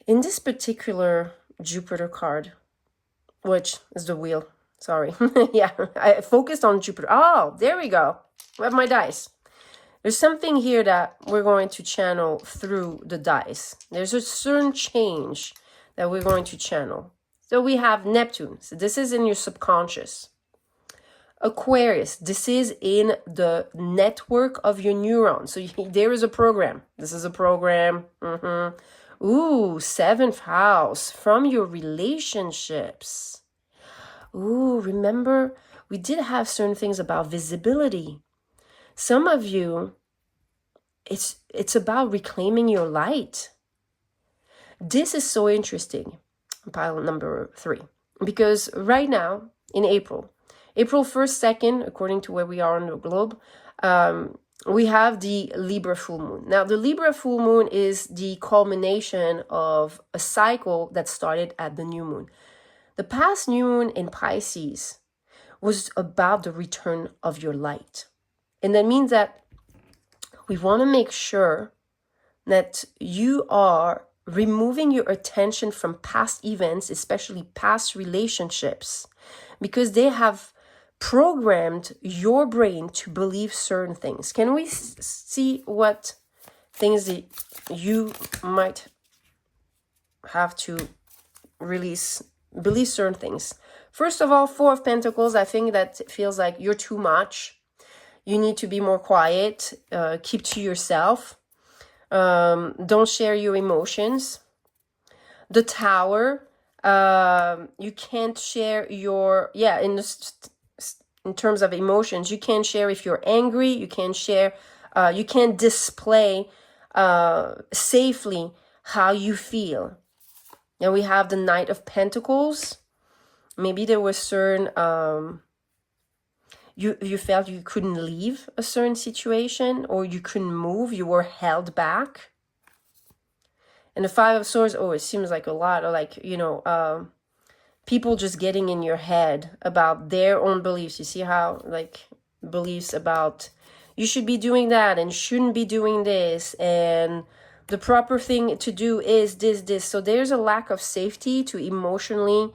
In this particular Jupiter card, which is the wheel, sorry. Yeah, I focused on Jupiter. Oh, there we go. I have my dice. There's something here that we're going to channel through the dice. There's a certain change that we're going to channel. So we have Neptune. So this is in your subconscious. Aquarius. This is in the network of your neurons. So there is a program. This is a program. Ooh, 7th house from your relationships. Ooh, remember, we did have certain things about visibility. Some of you, it's about reclaiming your light. This is so interesting, pile number 3, because right now in April 1st, 2nd, according to where we are on the globe, we have the Libra full moon. Now, the Libra full moon is the culmination of a cycle that started at the new moon. The past new moon in Pisces was about the return of your light. And that means that we want to make sure that you are removing your attention from past events, especially past relationships, because they have programmed your brain to believe certain things. Can we see what things that you might have to believe certain things? First of all, 4 of Pentacles, I think that it feels like you're too much. You need to be more quiet, keep to yourself. Don't share your emotions. The Tower, you can't share your, in terms of emotions, you can't share if you're angry, you can't share, you can't display safely how you feel. Now we have the Knight of Pentacles. Maybe there was certain, you felt you couldn't leave a certain situation, or you couldn't move, you were held back. And the 5 of Swords, it seems like a lot, or like, people just getting in your head about their own beliefs. You see how, like, beliefs about you should be doing that and shouldn't be doing this, and the proper thing to do is this. So there's a lack of safety to emotionally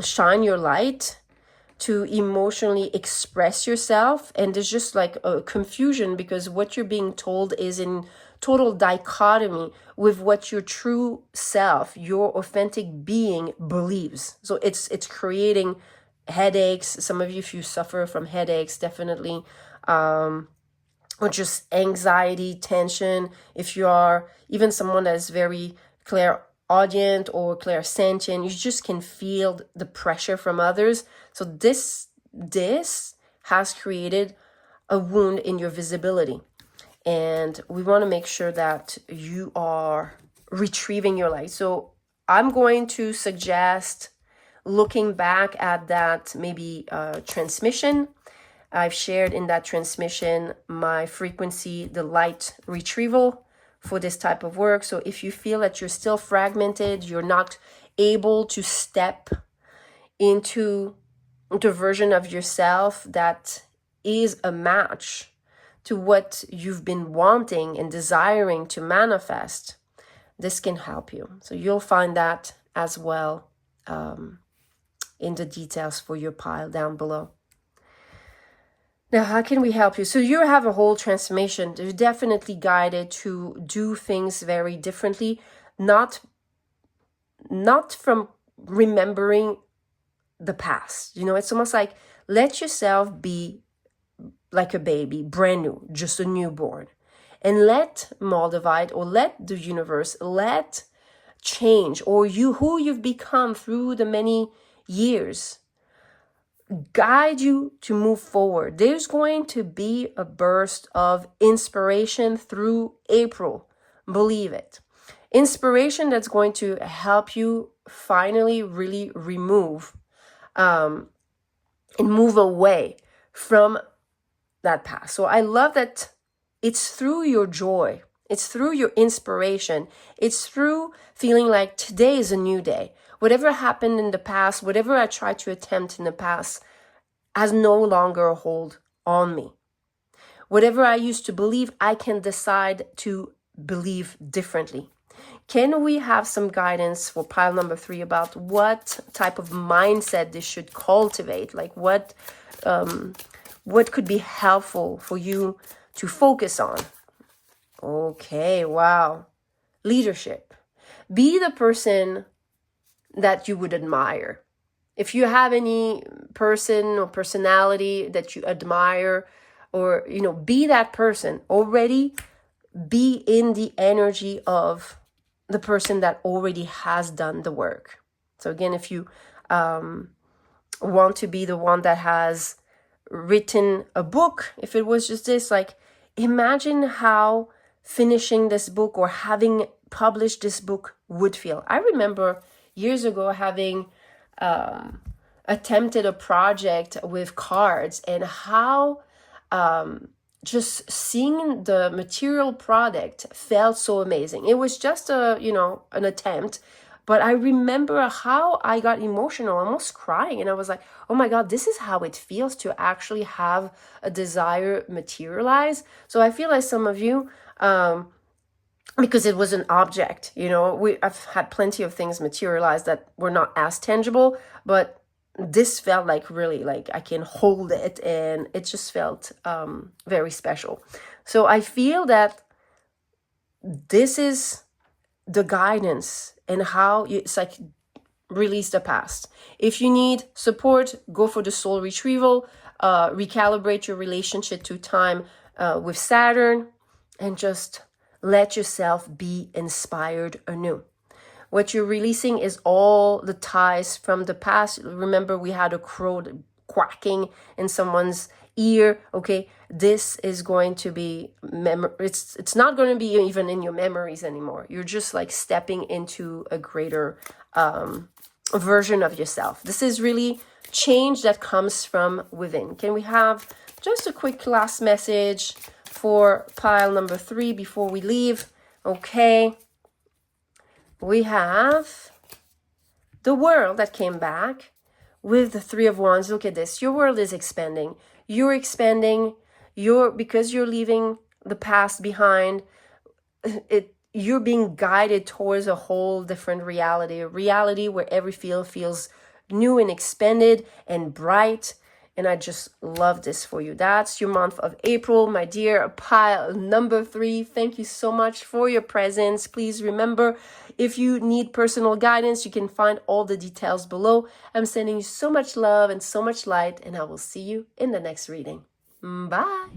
shine your light, to emotionally express yourself. And there's just like a confusion because what you're being told is in total dichotomy with what your true self, your authentic being believes. So it's creating headaches. Some of you, if you suffer from headaches, definitely, or just anxiety, tension. If you are even someone that is very clairaudient or clairsentient, you just can feel the pressure from others. So this has created a wound in your visibility. And we want to make sure that you are retrieving your light. So I'm going to suggest looking back at that maybe transmission. I've shared in that transmission my frequency, the light retrieval for this type of work. So if you feel that you're still fragmented, you're not able to step into the version of yourself that is a match to what you've been wanting and desiring to manifest, this can help you. So you'll find that as well in the details for your pile down below. Now, how can we help you? So you have a whole transformation. You're definitely guided to do things very differently, not from remembering the past. It's almost like let yourself be like a baby, brand new, just a newborn. And let Moldavite, or let the universe, let change, or who you've become through the many years, guide you to move forward. There's going to be a burst of inspiration through April. Believe it. Inspiration that's going to help you finally really remove and move away from that past. So I love that it's through your joy. It's through your inspiration. It's through feeling like today is a new day. Whatever happened in the past, whatever I tried to attempt in the past has no longer a hold on me. Whatever I used to believe, I can decide to believe differently. Can we have some guidance for pile number 3 about what type of mindset this should cultivate? Like what could be helpful for you to focus on? Okay, wow. Leadership. Be the person that you would admire. If you have any person or personality that you admire, or, be that person. Already be in the energy of the person that already has done the work. So again, if you want to be the one that has written a book, if it was just this, like, imagine how finishing this book or having published this book would feel. I remember years ago having attempted a project with cards, and how just seeing the material product felt so amazing. It was just an attempt, but I remember how I got emotional, almost crying, and I was like, oh my God, this is how it feels to actually have a desire materialize. So I feel like some of you, because it was an object, I've had plenty of things materialize that were not as tangible, but this felt like really like I can hold it, and it just felt very special. So I feel that this is the guidance and how it's like release the past. If you need support, go for the soul retrieval, recalibrate your relationship to time with Saturn, and just let yourself be inspired anew. What you're releasing is all the ties from the past. Remember, we had a crow quacking in someone's ear. Okay, this is going to be it's not going to be even in your memories anymore. You're just like stepping into a greater version of yourself. This is really change that comes from within. Can we have just a quick last message for pile number 3 before we leave? Okay. We have the world that came back with the 3 of Wands. Look at this. Your world is expanding. You're expanding. Because you're leaving the past behind. You're being guided towards a whole different reality. A reality where every field feels new and expanded and bright. And I just love this for you. That's your month of April, my dear. Pile number 3. Thank you so much for your presence. Please remember, if you need personal guidance, you can find all the details below. I'm sending you so much love and so much light, and I will see you in the next reading. Bye.